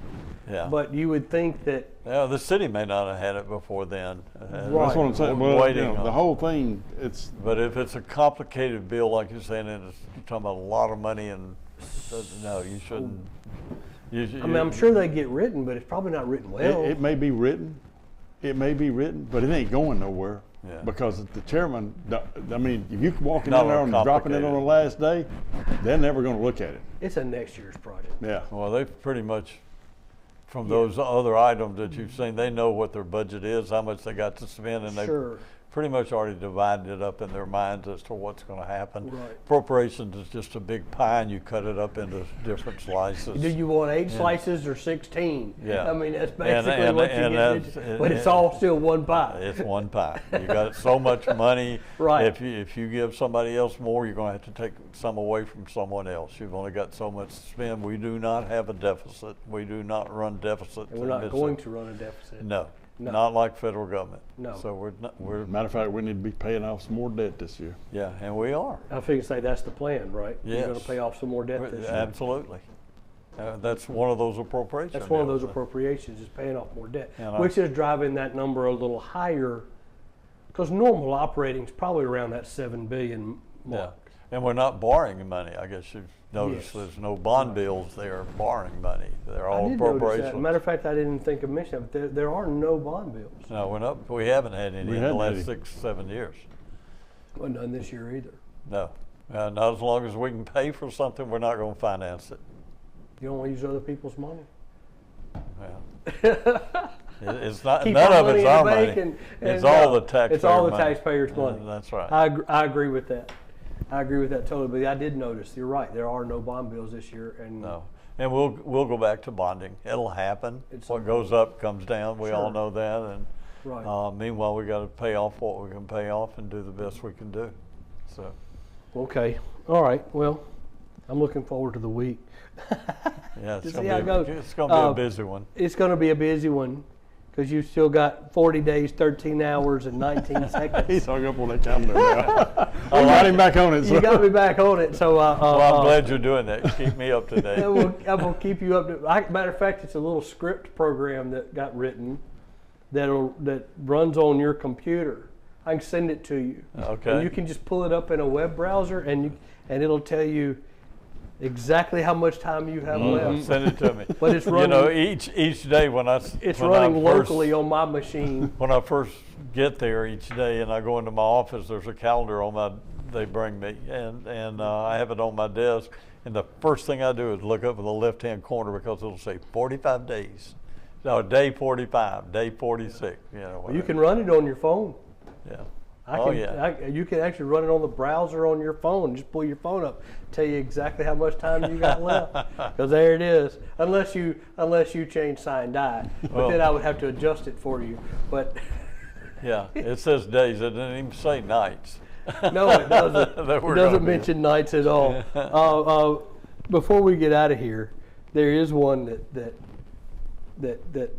[SPEAKER 3] yeah.
[SPEAKER 1] but you would think that,
[SPEAKER 3] Yeah, the city may not have had it before then.
[SPEAKER 1] Right.
[SPEAKER 4] that's what I'm saying.
[SPEAKER 3] We're
[SPEAKER 4] Well,
[SPEAKER 3] waiting on
[SPEAKER 4] the
[SPEAKER 3] it.
[SPEAKER 4] whole thing, it's
[SPEAKER 3] But if it's a complicated bill, like you're saying, and you're talking about a lot of money, and no, you shouldn't.
[SPEAKER 1] I mean, I'm sure they get written, but it's probably not written well.
[SPEAKER 4] it may be written, but it ain't going nowhere.
[SPEAKER 3] Yeah.
[SPEAKER 4] Because the chairman, I mean, if you walking
[SPEAKER 3] Not
[SPEAKER 4] in there and dropping it on the
[SPEAKER 3] complicated.
[SPEAKER 4] last day, they're never going to look at it.
[SPEAKER 1] It's a next year's project.
[SPEAKER 4] Yeah.
[SPEAKER 3] Well, they've pretty much, from those other items that you've seen, they know what their budget is, how much they got to spend, and they've
[SPEAKER 1] Sure.
[SPEAKER 3] pretty much already divided it up in their minds as to what's going to happen.
[SPEAKER 1] Right.
[SPEAKER 3] Appropriations is just a big pie, and you cut it up into different slices.
[SPEAKER 1] Do you want 8 slices or 16?
[SPEAKER 3] Yeah.
[SPEAKER 1] I mean, that's
[SPEAKER 3] And-
[SPEAKER 1] basically
[SPEAKER 3] and-
[SPEAKER 1] what you
[SPEAKER 3] and
[SPEAKER 1] get
[SPEAKER 3] that's-
[SPEAKER 1] into, but it's all still one pie.
[SPEAKER 3] It's one pie. You got so much money.
[SPEAKER 1] Right.
[SPEAKER 3] If you give somebody else more, you're going to have to take some away from someone else. You've only got so much to spend. We do not have a deficit. We do not run deficits.
[SPEAKER 1] And we're not going to run a deficit.
[SPEAKER 3] No,
[SPEAKER 1] No.
[SPEAKER 3] not like federal government.
[SPEAKER 1] No.
[SPEAKER 3] So we're
[SPEAKER 4] Matter of fact, we need to be paying off some more debt this year.
[SPEAKER 3] yeah, and we are.
[SPEAKER 1] I think say that's the plan, right? You're going
[SPEAKER 3] Yes.
[SPEAKER 1] to pay off some more debt this year.
[SPEAKER 3] Absolutely. That's one of those appropriations.
[SPEAKER 1] That's one of those appropriations, is paying off more debt,
[SPEAKER 3] And I-
[SPEAKER 1] which is driving that number a little higher, because normal operating is probably around that 7 billion
[SPEAKER 3] Yeah,
[SPEAKER 1] mark.
[SPEAKER 3] and we're not borrowing money. I guess you've noticed
[SPEAKER 1] Yes.
[SPEAKER 3] there's no bond bills there borrowing money. They're
[SPEAKER 1] I
[SPEAKER 3] all
[SPEAKER 1] did notice
[SPEAKER 3] appropriations.
[SPEAKER 1] that. Matter of fact, I didn't think of mentioning it, but there are no bond bills.
[SPEAKER 3] No, we're not. We haven't had any
[SPEAKER 4] We
[SPEAKER 3] in the
[SPEAKER 4] hadn't had
[SPEAKER 3] last
[SPEAKER 4] any.
[SPEAKER 3] 6-7 years.
[SPEAKER 1] Well, none this year either.
[SPEAKER 3] No, not as long as we can pay for something. We're not going to finance it.
[SPEAKER 1] You don't want to use other people's money.
[SPEAKER 3] Well, it's not.
[SPEAKER 1] Keep
[SPEAKER 3] None
[SPEAKER 1] our
[SPEAKER 3] of
[SPEAKER 1] money
[SPEAKER 3] it's
[SPEAKER 1] in
[SPEAKER 3] our
[SPEAKER 1] the
[SPEAKER 3] money.
[SPEAKER 1] bank and
[SPEAKER 3] It's all the
[SPEAKER 1] no,
[SPEAKER 3] taxpayer.
[SPEAKER 1] It's all the
[SPEAKER 3] money.
[SPEAKER 1] taxpayers' money.
[SPEAKER 3] That's right.
[SPEAKER 1] I agree with that. I agree with that totally. But I did notice, you're right, there are no bond bills this year. And
[SPEAKER 3] No, and we'll go back to bonding. It'll happen.
[SPEAKER 1] It's
[SPEAKER 3] What goes up comes down. We all
[SPEAKER 1] Sure.
[SPEAKER 3] know that. And
[SPEAKER 1] Right.
[SPEAKER 3] meanwhile, we got to pay off what we can pay off and do the best we can do. So.
[SPEAKER 1] Okay. All right. Well, I'm looking forward to the week.
[SPEAKER 3] Yeah,
[SPEAKER 1] To
[SPEAKER 3] it's
[SPEAKER 1] see how it
[SPEAKER 3] going
[SPEAKER 1] goes.
[SPEAKER 3] to be a busy one.
[SPEAKER 1] It's going to be a busy one because you've still got 40 days, 13 hours, and 19 seconds.
[SPEAKER 4] He's hung up on that calendar now. I got him back on it.
[SPEAKER 1] You got me back on it, so
[SPEAKER 3] Well, I'm glad you're doing that. Keep me up to date.
[SPEAKER 1] I will keep you up to. Matter of fact, it's a little script program that got written that runs on your computer. I can send it to you.
[SPEAKER 3] Okay.
[SPEAKER 1] And you can just pull it up in a web browser, and it'll tell you exactly how much time you have left.
[SPEAKER 3] Send it to me.
[SPEAKER 1] But it's
[SPEAKER 3] You know,
[SPEAKER 1] running.
[SPEAKER 3] each day when I
[SPEAKER 1] It's
[SPEAKER 3] when
[SPEAKER 1] running
[SPEAKER 3] I first,
[SPEAKER 1] locally on my machine.
[SPEAKER 3] When I first get there each day and I go into my office, there's a calendar they bring me, and I have it on my desk. And the first thing I do is look up in the left-hand corner because it'll say 45 days. No, day 45, day 46. You know.
[SPEAKER 1] You can run it on your phone.
[SPEAKER 3] Yeah. Oh, yeah.
[SPEAKER 1] You can actually run it on the browser on your phone. Just pull your phone up, tell you exactly how much time you got left. Because there it is. Unless you change sign die, but then I would have to adjust it for you. But
[SPEAKER 3] yeah, it says days. It doesn't even say nights.
[SPEAKER 1] no, it doesn't.
[SPEAKER 3] That we're
[SPEAKER 1] It doesn't
[SPEAKER 3] gonna be-
[SPEAKER 1] mention nights at all. Before we get out of here, there is one that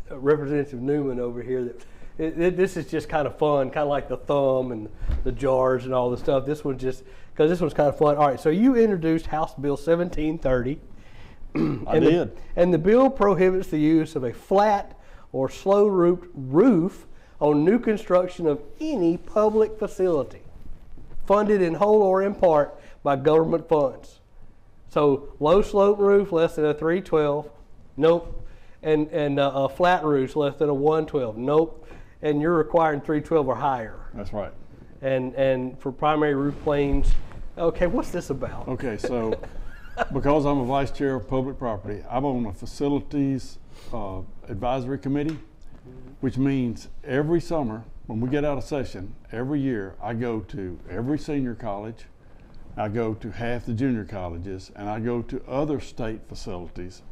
[SPEAKER 1] Representative Newman over here that this is just kind of fun, kind of like the thumb and the jars and all the stuff. This one's just because this one's kind of fun. All right, so you introduced House Bill 1730.
[SPEAKER 4] I did.
[SPEAKER 1] And the bill prohibits the use of a flat or slow-roofed roof on new construction of any public facility, funded in whole or in part by government funds. So low slope roof less than a 312, nope. And a flat roof less than a 112, nope. And you're requiring 312 or higher.
[SPEAKER 4] That's right.
[SPEAKER 1] And for primary roof planes, okay, what's this about?
[SPEAKER 4] Okay, so because I'm a vice chair of public property, I'm on the facilities advisory committee, which means every summer when we get out of session, every year I go to every senior college, I go to half the junior colleges, and I go to other state facilities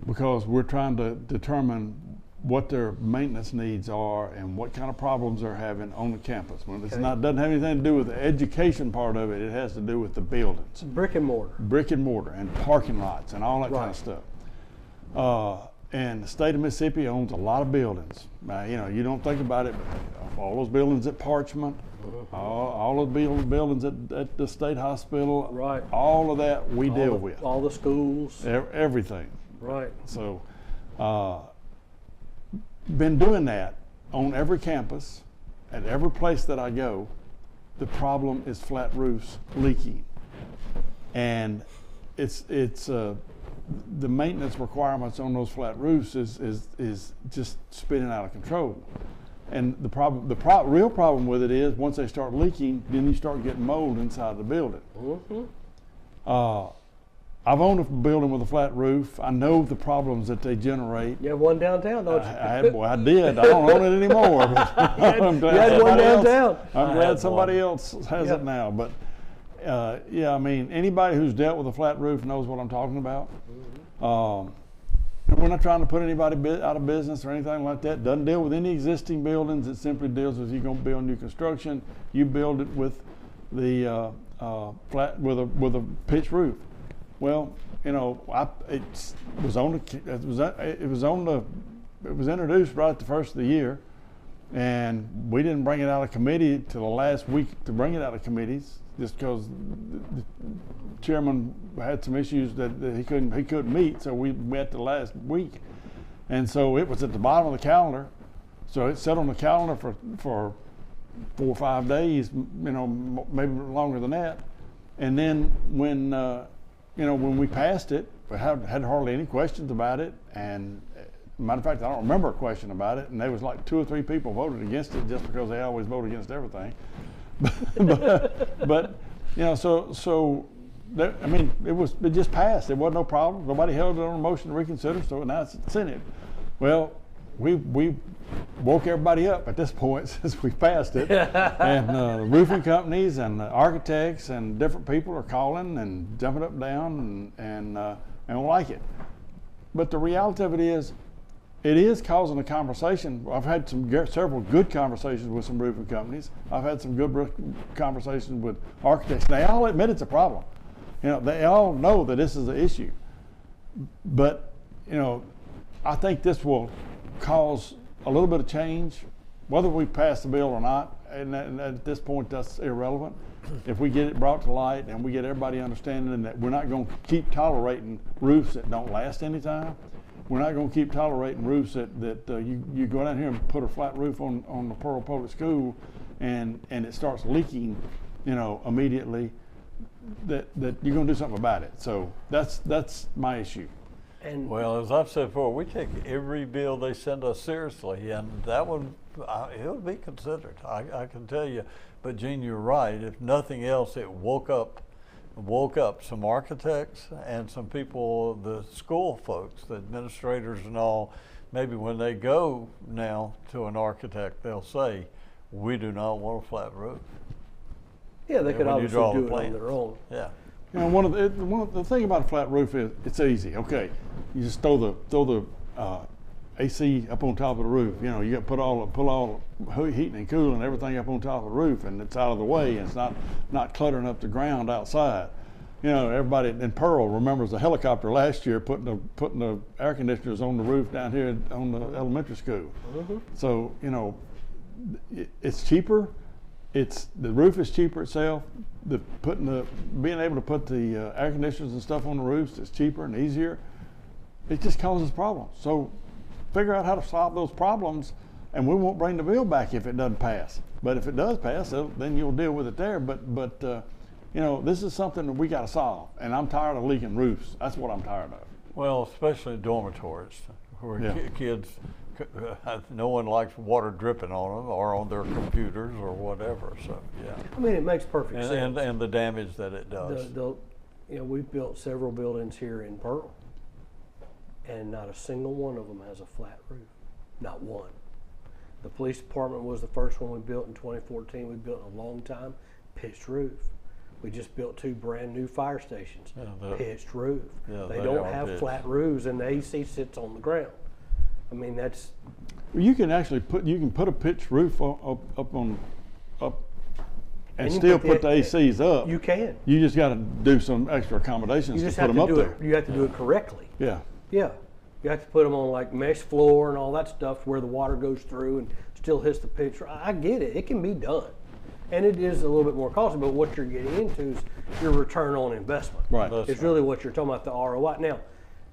[SPEAKER 4] because we're trying to determine what their maintenance needs are and what kind of problems they're having on the campus. Well, it's not, doesn't have anything to do with the education part of it. It has to do with the buildings.
[SPEAKER 1] Brick and mortar.
[SPEAKER 4] Brick and mortar and parking lots and all that kind of stuff. And the state of Mississippi owns a lot of buildings. You know, you don't think about it, but all those buildings at Parchment, all of the buildings at the state hospital,
[SPEAKER 1] Right.
[SPEAKER 4] all of that we deal with.
[SPEAKER 1] All the schools.
[SPEAKER 4] Everything.
[SPEAKER 1] Right.
[SPEAKER 4] So, been doing that on every campus, at every place that I go. The problem is flat roofs leaking, and it's the maintenance requirements on those flat roofs is just spinning out of control. And the real problem with it is once they start leaking, then you start getting mold inside the building.
[SPEAKER 1] Mm-hmm.
[SPEAKER 4] I've owned a building with a flat roof. I know the problems that they generate.
[SPEAKER 1] You have one downtown, don't you?
[SPEAKER 4] I did. I don't own it anymore. But I'm glad
[SPEAKER 1] you had one
[SPEAKER 4] somebody
[SPEAKER 1] downtown.
[SPEAKER 4] else, I'm glad somebody else has it now. But yeah, I mean, anybody who's dealt with a flat roof knows what I'm talking about. We're not trying to put anybody out of business or anything like that. Doesn't deal with any existing buildings. It simply deals with you're going to build new construction. You build it with the flat with a pitched roof. Well, you know, it was introduced right at the first of the year, and we didn't bring it out of committee till the last week to bring it out of committees, just because the chairman had some issues that he couldn't meet, so we met the last week, and so it was at the bottom of the calendar, so it sat on the calendar for 4 or 5 days, you know, maybe longer than that, and then when we passed it, we had hardly any questions about it. And matter of fact, I don't remember a question about it. And there was like 2 or 3 people voted against it just because they always vote against everything. but you know, I mean, it just passed. There wasn't no problem. Nobody held it on a motion to reconsider. So now it's Senate. Well, we woke everybody up at this point since we passed it. And the roofing companies and the architects and different people are calling and jumping up and down and don't like it. But the reality of it is causing a conversation. I've had several good conversations with some roofing companies. I've had some good conversations with architects. They all admit it's a problem. You know, they all know that this is an issue. But, you know, I think this will cause a little bit of change, whether we pass the bill or not, and at this point that's irrelevant. If we get it brought to light and we get everybody understanding that we're not going to keep tolerating roofs that don't last any time, we're not going to keep tolerating roofs that you go down here and put a flat roof on the Pearl Public School and it starts leaking, you know, immediately, that you're going to do something about it. So that's my issue.
[SPEAKER 1] And
[SPEAKER 3] Well, as I've said before, we take every bill they send us seriously, and that one, it'll be considered. I can tell you. But Gene, you're right. If nothing else, it woke up some architects and some people, the school folks, the administrators and all. Maybe when they go now to an architect, they'll say, we do not want a flat roof.
[SPEAKER 1] Yeah, they
[SPEAKER 3] Yeah,
[SPEAKER 1] could
[SPEAKER 3] when you
[SPEAKER 1] obviously
[SPEAKER 3] draw
[SPEAKER 1] do
[SPEAKER 3] the
[SPEAKER 1] it on
[SPEAKER 3] plans.
[SPEAKER 1] their own.
[SPEAKER 3] Yeah.
[SPEAKER 4] You know, one of the thing about a flat roof is it's easy. Okay, you just throw the AC up on top of the roof. You know, you got to put all heating and cooling and everything up on top of the roof, and it's out of the way, and it's not cluttering up the ground outside. You know, everybody in Pearl remembers the helicopter last year putting the air conditioners on the roof down here on the elementary school. So you know, it's cheaper. The roof is cheaper itself. Being able to put the air conditioners and stuff on the roofs is cheaper and easier. It just causes problems. So figure out how to solve those problems, and we won't bring the bill back if it doesn't pass. But if it does pass, then you'll deal with it there. But you know, this is something that we got to solve, and I'm tired of leaking roofs. That's what I'm tired of.
[SPEAKER 3] Well, especially dormitories where
[SPEAKER 4] Yeah.
[SPEAKER 3] kids, no one likes water dripping on them or on their computers or whatever. So yeah,
[SPEAKER 1] I mean, it makes perfect
[SPEAKER 3] and
[SPEAKER 1] sense.
[SPEAKER 3] and the damage that it does.
[SPEAKER 1] You know, we've built several buildings here in Pearl, and not a single one of them has a flat roof. Not one. The police department was the first one we built in 2014. We built in a long time, pitched roof. We just built 2 brand new fire stations, pitched roof.
[SPEAKER 3] Yeah,
[SPEAKER 1] they
[SPEAKER 3] they
[SPEAKER 1] don't
[SPEAKER 3] are
[SPEAKER 1] have
[SPEAKER 3] pitched.
[SPEAKER 1] flat roofs, and the AC sits on the ground. I mean, that's
[SPEAKER 4] You can actually put a pitched roof up and
[SPEAKER 1] And you
[SPEAKER 4] still
[SPEAKER 1] put
[SPEAKER 4] put the
[SPEAKER 1] the-
[SPEAKER 4] ACs up.
[SPEAKER 1] you can.
[SPEAKER 4] You just got to do some extra accommodations
[SPEAKER 1] You just
[SPEAKER 4] to put
[SPEAKER 1] have
[SPEAKER 4] them
[SPEAKER 1] to
[SPEAKER 4] up
[SPEAKER 1] do
[SPEAKER 4] there.
[SPEAKER 1] it. You have to do it correctly.
[SPEAKER 4] Yeah.
[SPEAKER 1] Yeah, you have to put them on like mesh floor and all that stuff where the water goes through and still hits the pitch. I get it. It can be done. And it is a little bit more costly, but what you're getting into is your return on investment.
[SPEAKER 4] Right.
[SPEAKER 3] That's
[SPEAKER 1] It's really what you're talking about, the ROI. Now,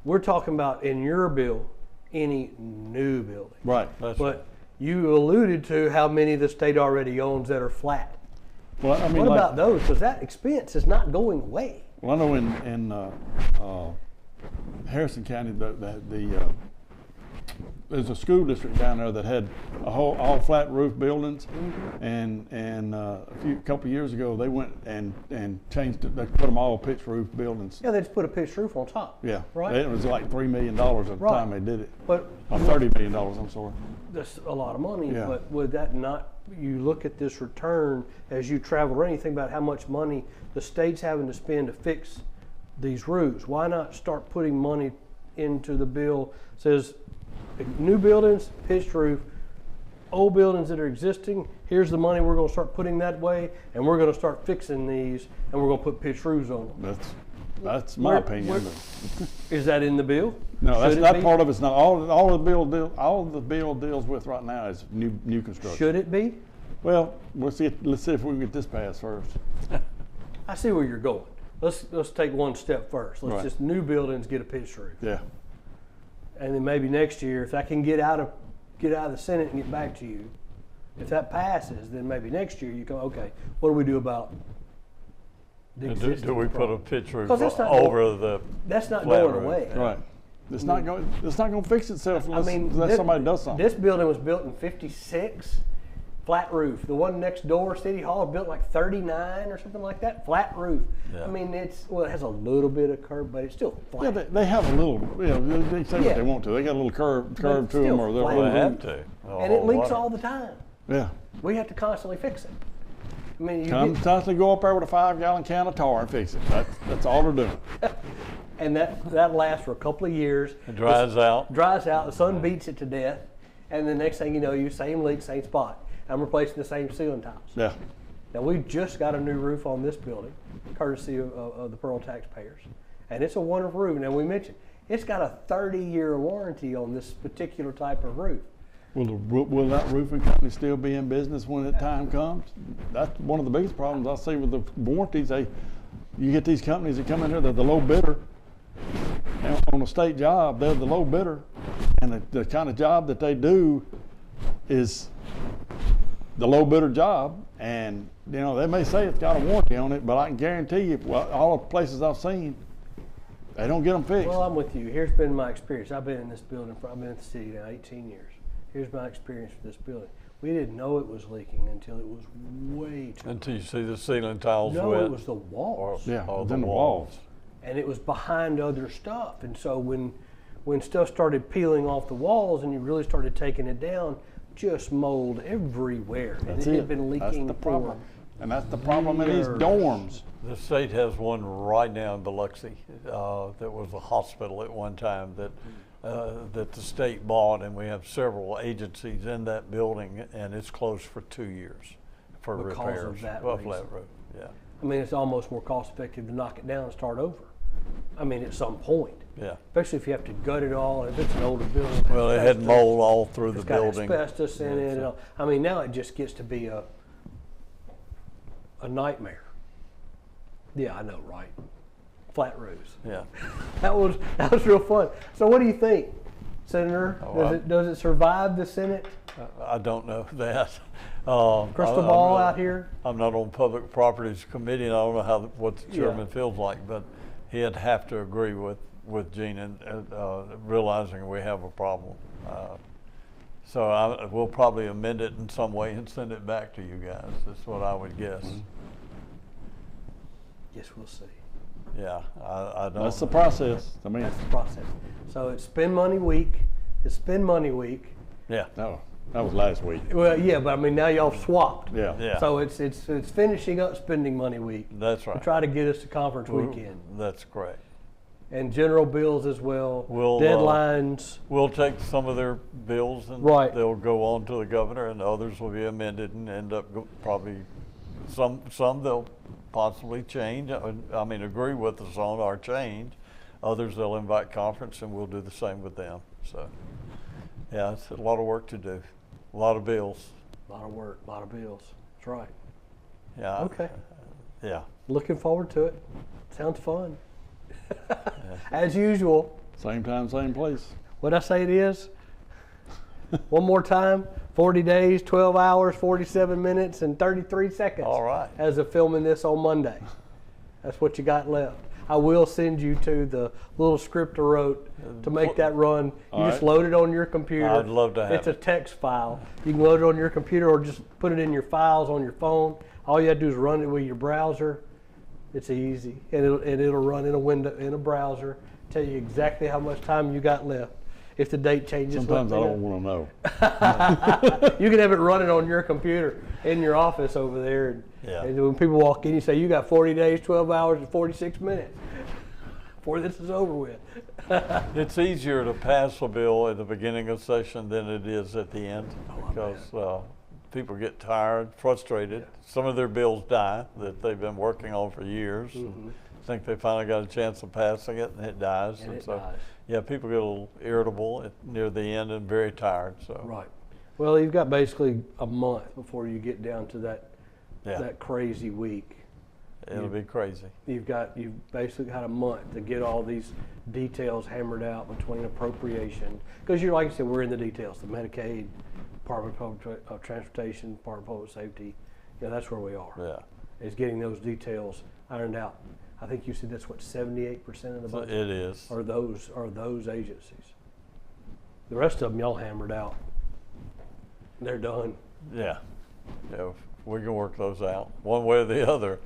[SPEAKER 1] we're talking about in your bill, any new building.
[SPEAKER 4] Right.
[SPEAKER 3] That's right.
[SPEAKER 1] But you alluded to how many the state already owns that are flat.
[SPEAKER 4] Well, I mean,
[SPEAKER 1] What
[SPEAKER 4] like,
[SPEAKER 1] about those? Because that expense is not going away.
[SPEAKER 4] well, I know in Harrison County, there's a school district down there that had all flat roof buildings, and a couple of years ago they went and changed it. They put them all pitch roof buildings.
[SPEAKER 1] Yeah, they just put a pitched roof on top.
[SPEAKER 4] Yeah,
[SPEAKER 1] Right.
[SPEAKER 4] It was like $3 million at the
[SPEAKER 1] Right.
[SPEAKER 4] time they did it.
[SPEAKER 1] But
[SPEAKER 4] Or $30 million. I'm sorry.
[SPEAKER 1] that's a lot of money,
[SPEAKER 4] Yeah.
[SPEAKER 1] but would that not, you look at this return as you travel around, you think about how much money the state's having to spend to fix these roofs. Why not start putting money into the bill, says new buildings, pitched roof, old buildings that are existing, here's the money we're gonna start putting that way, and we're gonna start fixing these, and we're gonna put pitched roofs on them.
[SPEAKER 4] That's my
[SPEAKER 1] Where-
[SPEAKER 4] opinion.
[SPEAKER 1] where-
[SPEAKER 4] but-
[SPEAKER 1] Is that in the bill?
[SPEAKER 4] No, that's
[SPEAKER 1] Should it
[SPEAKER 4] not
[SPEAKER 1] be?
[SPEAKER 4] part of it's not all the bill deals with right now is new construction.
[SPEAKER 1] Should it be?
[SPEAKER 4] Well, let's see if we can get this passed first.
[SPEAKER 1] I see where you're going. Let's take one step first. Let's
[SPEAKER 4] Right.
[SPEAKER 1] just new buildings get a pitched roof.
[SPEAKER 4] Yeah.
[SPEAKER 1] And then maybe next year, if I can get out of the Senate and get back to you, if that passes, then maybe next year you go, okay, what do we do about the
[SPEAKER 3] And
[SPEAKER 1] existing
[SPEAKER 3] do we put a
[SPEAKER 1] problem?
[SPEAKER 3] pitch roof
[SPEAKER 1] 'Cause that's not
[SPEAKER 3] over the?
[SPEAKER 1] That's not
[SPEAKER 3] flat
[SPEAKER 1] going
[SPEAKER 3] roof?
[SPEAKER 1] away.
[SPEAKER 4] Right. It's not going to fix itself unless,
[SPEAKER 1] this-
[SPEAKER 4] somebody does something.
[SPEAKER 1] This building was built in '56, flat roof. The one next door, City Hall, built like '39 or something like that, flat roof.
[SPEAKER 3] Yeah.
[SPEAKER 1] I mean, it has a little bit of curve, but it's still
[SPEAKER 4] Yeah,
[SPEAKER 1] flat.
[SPEAKER 4] they have a little. They say
[SPEAKER 1] Yeah.
[SPEAKER 4] what they want to. They got a little curve
[SPEAKER 1] it's
[SPEAKER 4] to them,
[SPEAKER 1] still
[SPEAKER 4] or they're
[SPEAKER 1] flat.
[SPEAKER 3] Well,
[SPEAKER 4] little
[SPEAKER 3] they have to.
[SPEAKER 1] And it leaks
[SPEAKER 3] water.
[SPEAKER 1] all the time.
[SPEAKER 4] Yeah.
[SPEAKER 1] We have to constantly fix it. I mean, you get,
[SPEAKER 4] Constantly go up there with a 5-gallon can of tar and fix it. That's all they're doing.
[SPEAKER 1] and that lasts for a couple of years.
[SPEAKER 3] It dries out.
[SPEAKER 1] Dries out. The sun beats it to death, and the next thing you know, you same leak, same spot. I'm replacing the same ceiling tiles.
[SPEAKER 4] Yeah.
[SPEAKER 1] Now we just got a new roof on this building, courtesy of the Pearl taxpayers, and it's a wonderful roof. Now we mentioned it's got a 30-year warranty on this particular type of roof.
[SPEAKER 4] Will that roofing company still be in business when that time comes? That's one of the biggest problems I see with the warranties. You get these companies that come in here, they're the low bidder. And on a state job, they're the low bidder. And the kind of job that they do is the low bidder job. And, they may say it's got a warranty on it, but I can guarantee you, all the places I've seen, they don't get them fixed.
[SPEAKER 1] Well, I'm with you. Here's been my experience. I've been in this building. I've been in the city now 18 years. Here's my experience with this building. We didn't know it was leaking until it was way too.
[SPEAKER 3] Until you see the ceiling tiles
[SPEAKER 1] No,
[SPEAKER 3] wet.
[SPEAKER 1] it was the walls.
[SPEAKER 4] Yeah,
[SPEAKER 3] or
[SPEAKER 4] it's in the walls.
[SPEAKER 1] And it was behind other stuff. And so when stuff started peeling off the walls and you really started taking it down, just mold everywhere. And
[SPEAKER 4] That's
[SPEAKER 1] it
[SPEAKER 4] it.
[SPEAKER 1] had been leaking
[SPEAKER 4] That's the problem.
[SPEAKER 1] for
[SPEAKER 4] And that's the problem in these
[SPEAKER 1] years.
[SPEAKER 4] dorms.
[SPEAKER 3] The state has one right now in Biloxi that was a hospital at one time that the state bought, and we have several agencies in that building, and it's closed for 2 years for
[SPEAKER 1] Because of
[SPEAKER 3] repairs.
[SPEAKER 1] that
[SPEAKER 3] Well,
[SPEAKER 1] reason.
[SPEAKER 3] flat roof, yeah,
[SPEAKER 1] I mean, it's almost more cost effective to knock it down and start over. I mean, at some point,
[SPEAKER 3] yeah.
[SPEAKER 1] especially if you have to gut it all, if it's an older building.
[SPEAKER 3] Well, it had mold all through the
[SPEAKER 1] It's got
[SPEAKER 3] building.
[SPEAKER 1] asbestos in it. And all. I mean, now it just gets to be a nightmare. Yeah, I know, right? Flat roofs.
[SPEAKER 3] Yeah.
[SPEAKER 1] That was real fun. So, what do you think, Senator?
[SPEAKER 3] Oh,
[SPEAKER 1] Does it survive the Senate?
[SPEAKER 3] I don't know that.
[SPEAKER 1] Crystal
[SPEAKER 3] I'm
[SPEAKER 1] ball
[SPEAKER 3] not-
[SPEAKER 1] out here.
[SPEAKER 3] I'm not on Public Properties Committee, and I don't know what the
[SPEAKER 1] Yeah.
[SPEAKER 3] chairman feels like, but he'd have to agree with Gene and realizing we have a problem. So we'll probably amend it in some way and send it back to you guys. That's what I would guess.
[SPEAKER 1] Mm-hmm. Yes, we'll see.
[SPEAKER 3] Yeah, I don't.
[SPEAKER 4] That's the process. I mean,
[SPEAKER 1] That's the process. So it's spend money week. It's spend money week.
[SPEAKER 3] Yeah,
[SPEAKER 4] no, that was last week.
[SPEAKER 1] Well, yeah, but I mean now y'all swapped.
[SPEAKER 4] Yeah.
[SPEAKER 3] yeah.
[SPEAKER 1] So it's finishing up spending money week.
[SPEAKER 3] That's right.
[SPEAKER 1] To try to get us to conference weekend
[SPEAKER 3] That's correct.
[SPEAKER 1] and general bills as well.
[SPEAKER 3] We'll,
[SPEAKER 1] deadlines.
[SPEAKER 3] We'll take some of their bills and
[SPEAKER 1] Right.
[SPEAKER 3] they'll go on to the governor, and others will be amended and end up probably some they'll possibly change. I mean, agree with us on or change. Others they'll invite conference, and we'll do the same with them. So, yeah, it's a lot of work to do, a lot of bills.
[SPEAKER 1] A lot of work, a lot of bills. That's right.
[SPEAKER 3] Yeah.
[SPEAKER 1] Okay.
[SPEAKER 3] Yeah.
[SPEAKER 1] Looking forward to it. Sounds fun. As usual.
[SPEAKER 4] Same time, same place.
[SPEAKER 1] What'd I say it is? One more time. 40 days, 12 hours, 47 minutes, and 33 seconds.
[SPEAKER 3] All right.
[SPEAKER 1] As of filming this on Monday. That's what you got left. I will send you to the little script I wrote to make that run. You
[SPEAKER 4] All
[SPEAKER 1] just
[SPEAKER 4] right.
[SPEAKER 1] load it on your computer.
[SPEAKER 3] I'd love to have
[SPEAKER 1] It's a
[SPEAKER 3] it.
[SPEAKER 1] text file. You can load it on your computer or just put it in your files on your phone. All you have to do is run it with your browser. It's easy, and it'll run in a window in a browser. Tell you exactly how much time you got left. If the date changes,
[SPEAKER 4] Sometimes I
[SPEAKER 1] let me
[SPEAKER 4] don't want to know.
[SPEAKER 1] know. You can have it running on your computer in your office over there. And,
[SPEAKER 3] Yeah.
[SPEAKER 1] and when people walk in, you say you got 40 days, 12 hours, and 46 minutes before this is over with.
[SPEAKER 3] It's easier to pass a bill at the beginning of session than it is at the end because people get tired, frustrated. Some of their bills die that they've been working on for years. And think they finally got a chance of passing it, and it dies.
[SPEAKER 1] And it
[SPEAKER 3] so,
[SPEAKER 1] dies.
[SPEAKER 3] yeah, people get a little irritable near the end and very tired. So,
[SPEAKER 1] Right. Well, you've got basically a month before you get down to that
[SPEAKER 3] yeah,
[SPEAKER 1] that crazy week.
[SPEAKER 3] it'll be crazy.
[SPEAKER 1] You've basically got a month to get all these details hammered out between appropriation. Because you're like I said, we're in the details. The Medicaid, Department of Public Transportation, Department of Public Safety. That's where we are.
[SPEAKER 3] Yeah,
[SPEAKER 1] Is getting those details ironed out. I think you said that's what 78% of the
[SPEAKER 3] so
[SPEAKER 1] budget
[SPEAKER 3] it is.
[SPEAKER 1] are those agencies. The rest of them y'all hammered out. They're done.
[SPEAKER 3] Yeah, yeah, we can work those out one way or the other.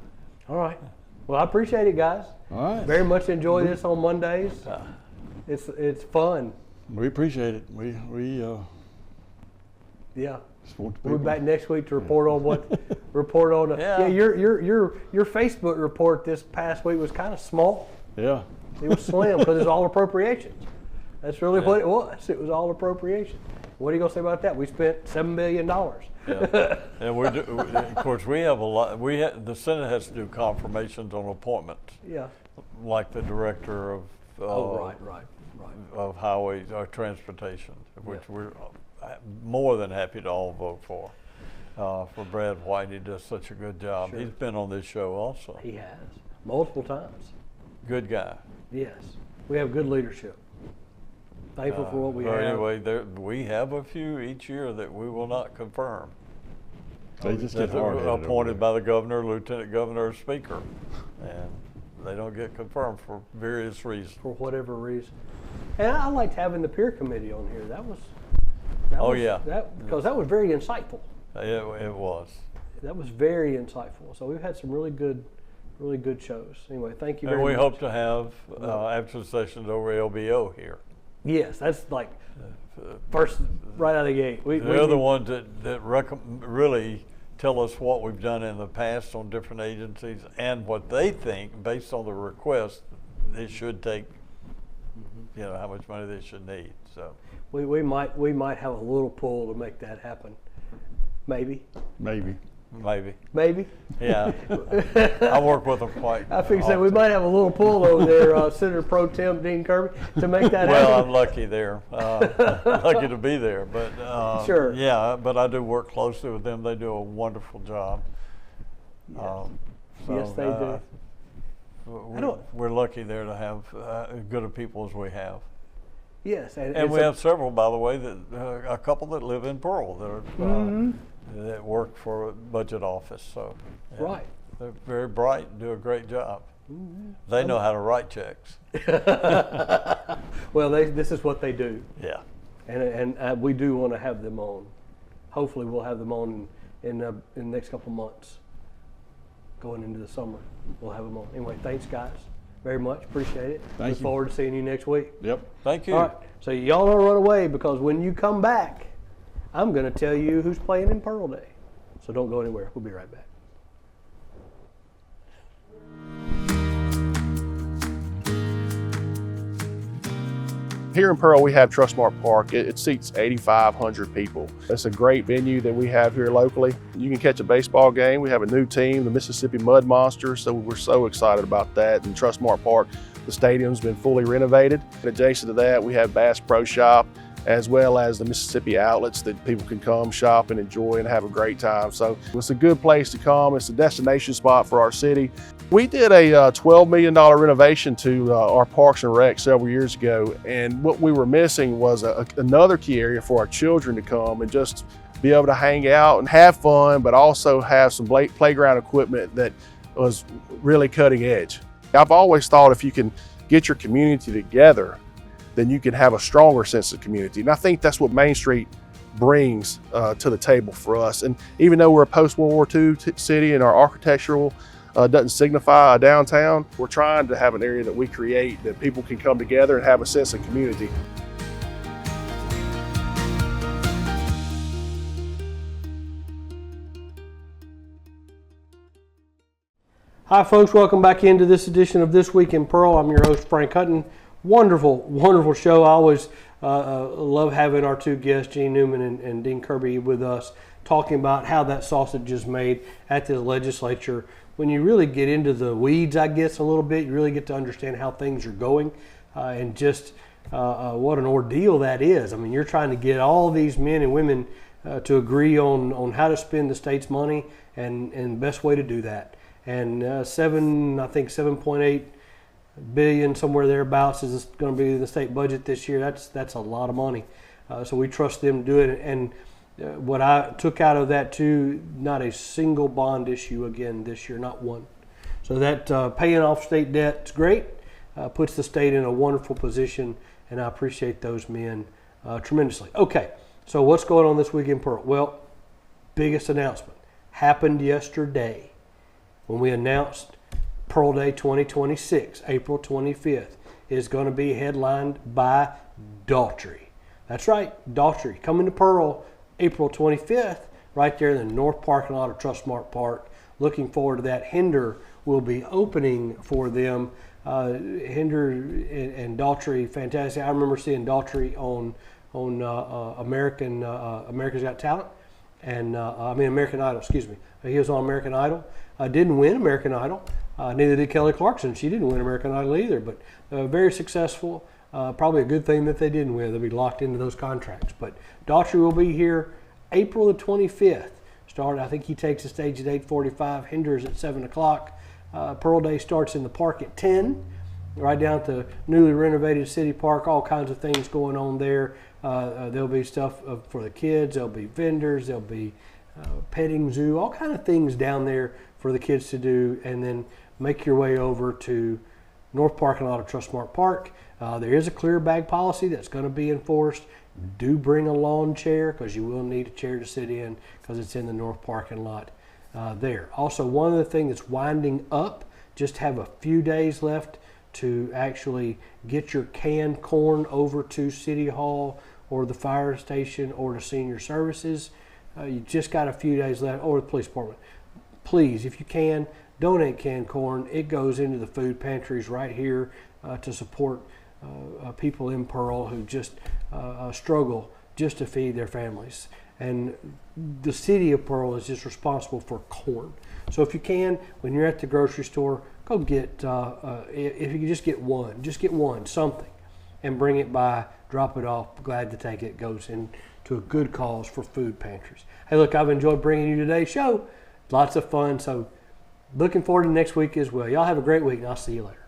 [SPEAKER 1] All right. Well, I appreciate it, guys.
[SPEAKER 4] All right.
[SPEAKER 1] Very much enjoy this on Mondays. It's fun.
[SPEAKER 4] We appreciate it. We
[SPEAKER 1] Yeah.
[SPEAKER 4] support the
[SPEAKER 1] We'll be
[SPEAKER 4] people.
[SPEAKER 1] back next week to report on report on.
[SPEAKER 3] Yeah.
[SPEAKER 1] Your Facebook report this past week was kind of small.
[SPEAKER 4] Yeah.
[SPEAKER 1] It was slim because it's all appropriations. That's really what it was. It was all appropriations. What are you gonna say about that? We spent $7 million.
[SPEAKER 3] Yeah. And of course, we have a lot. The Senate has to do confirmations on appointments,
[SPEAKER 1] Yeah.
[SPEAKER 3] like the director of
[SPEAKER 1] Right.
[SPEAKER 3] of highways or transportation, which we're more than happy to all vote for. For Brad White, he does such a good job.
[SPEAKER 1] Sure.
[SPEAKER 3] He's been on this show also.
[SPEAKER 1] He has multiple times.
[SPEAKER 3] Good guy.
[SPEAKER 1] Yes. We have good leadership. Thankful for what we
[SPEAKER 3] But
[SPEAKER 1] have.
[SPEAKER 3] anyway, we have a few each year that we will not confirm.
[SPEAKER 4] They just
[SPEAKER 3] That
[SPEAKER 4] get hard
[SPEAKER 3] are appointed by the governor, lieutenant governor, or speaker, and they don't get confirmed for various reasons.
[SPEAKER 1] For whatever reason. And I liked having the peer committee on here.
[SPEAKER 3] Oh, yeah.
[SPEAKER 1] Because that was very insightful.
[SPEAKER 3] It was.
[SPEAKER 1] That was very insightful. So we've had some really good shows. Anyway, thank you very
[SPEAKER 3] And we
[SPEAKER 1] much.
[SPEAKER 3] hope to have after the sessions over LBO here.
[SPEAKER 1] Yes, that's like First, right out of the gate.
[SPEAKER 3] They're the ones that really tell us what we've done in the past on different agencies and what they think, based on the request, they should take, how much money they should need. So
[SPEAKER 1] we might have a little pull to make that happen. Maybe.
[SPEAKER 3] Yeah. I work with them quite
[SPEAKER 1] I figured
[SPEAKER 3] often.
[SPEAKER 1] we might have a little pull over there, Senator Pro Tem Dean Kirby, to make that happen.
[SPEAKER 3] Well, I'm lucky there. Lucky to be there. But
[SPEAKER 1] Sure.
[SPEAKER 3] Yeah, but I do work closely with them. They do a wonderful job.
[SPEAKER 1] Yes, they do.
[SPEAKER 3] We're lucky there to have as good of people as we have.
[SPEAKER 1] Yes,
[SPEAKER 3] And we have several, by the way, that a couple that live in Pearl that are, that work for a budget office. So yeah,
[SPEAKER 1] right.
[SPEAKER 3] they're very bright and do a great job. They know how to write checks.
[SPEAKER 1] Well, this is what they do.
[SPEAKER 3] Yeah.
[SPEAKER 1] And we do want to have them on. Hopefully, we'll have them on in the next couple months. Going into the summer, we'll have them on. Anyway, thanks, guys, very much. Appreciate it.
[SPEAKER 4] Thank
[SPEAKER 1] Look
[SPEAKER 4] you.
[SPEAKER 1] forward to seeing you next week.
[SPEAKER 4] Yep.
[SPEAKER 3] Thank you.
[SPEAKER 1] All right. So y'all don't run away, because when you come back, I'm going to tell you who's playing in Pearl Day. So don't go anywhere. We'll be right back.
[SPEAKER 2] Here in Pearl, we have Trustmark Park. It seats 8,500 people. It's a great venue that we have here locally. You can catch a baseball game. We have a new team, the Mississippi Mud Monsters, so we're so excited about that. And Trustmark Park, the stadium's been fully renovated. And adjacent to that, we have Bass Pro Shop, as well as the Mississippi outlets that people can come shop and enjoy and have a great time. So it's a good place to come. It's a destination spot for our city. We did a $12 million renovation to our Parks and Rec several years ago, and what we were missing was another key area for our children to come and just be able to hang out and have fun, but also have some playground equipment that was really cutting edge. I've always thought if you can get your community together, then you can have a stronger sense of community. And I think that's what Main Street brings to the table for us. And even though we're a post-World War II city and our architectural doesn't signify a downtown, we're trying to have an area that we create that people can come together and have a sense of community.
[SPEAKER 1] Hi, folks. Welcome back into this edition of This Week in Pearl. I'm your host, Frank Hutton. Wonderful, wonderful show. I always love having our two guests, Gene Newman and Dean Kirby, with us, talking about how that sausage is made at the legislature. When you really get into the weeds, I guess, a little bit, you really get to understand how things are going and just what an ordeal that is. I mean, you're trying to get all these men and women to agree on how to spend the state's money and the best way to do that. And I think 7.8 billion, somewhere thereabouts, is going to be the state budget this year. That's a lot of money. So we trust them to do it. And what I took out of that too, not a single bond issue again this year, not one. So that paying off state debt is great, puts the state in a wonderful position, and I appreciate those men tremendously. Okay, so what's going on this week in Pearl? Well, biggest announcement happened yesterday when we announced Pearl Day 2026, April 25th, is going to be headlined by Daughtry. That's right, Daughtry coming to Pearl April 25th, right there in the north parking lot of Trustmark Park. Looking forward to that. Hinder will be opening for them. Hinder and Daughtry, fantastic. I remember seeing Daughtry on America's Got Talent, and American Idol. Excuse me. He was on American Idol. Didn't win American Idol. Neither did Kelly Clarkson. She didn't win American Idol either, but very successful. Probably a good thing that they didn't win. They'll be locked into those contracts. But Daughtry will be here April the 25th. I think he takes the stage at 8:45. Hinder's at 7 o'clock. Pearl Day starts in the park at 10, right down at the newly renovated City Park. All kinds of things going on there. There'll be stuff for the kids. There'll be vendors. There'll be petting zoo. All kind of things down there for the kids to do. And then make your way over to north parking lot of Trustmark Park. There is a clear bag policy that's going to be enforced. Do bring a lawn chair, because you will need a chair to sit in, because it's in the north parking lot there. Also, one other thing that's winding up, just have a few days left to actually get your canned corn over to City Hall or the fire station or the senior services. You just got a few days left, or the police department. Please, if you can, donate canned corn. It goes into the food pantries right here to support people in Pearl who just struggle just to feed their families. And the city of Pearl is just responsible for corn. So if you can, when you're at the grocery store, go get, if you can just get one, something, and bring it by, drop it off. Glad to take it. Goes into a good cause for food pantries. Hey, look, I've enjoyed bringing you today's show. Lots of fun. So looking forward to next week as well. Y'all have a great week, and I'll see you later.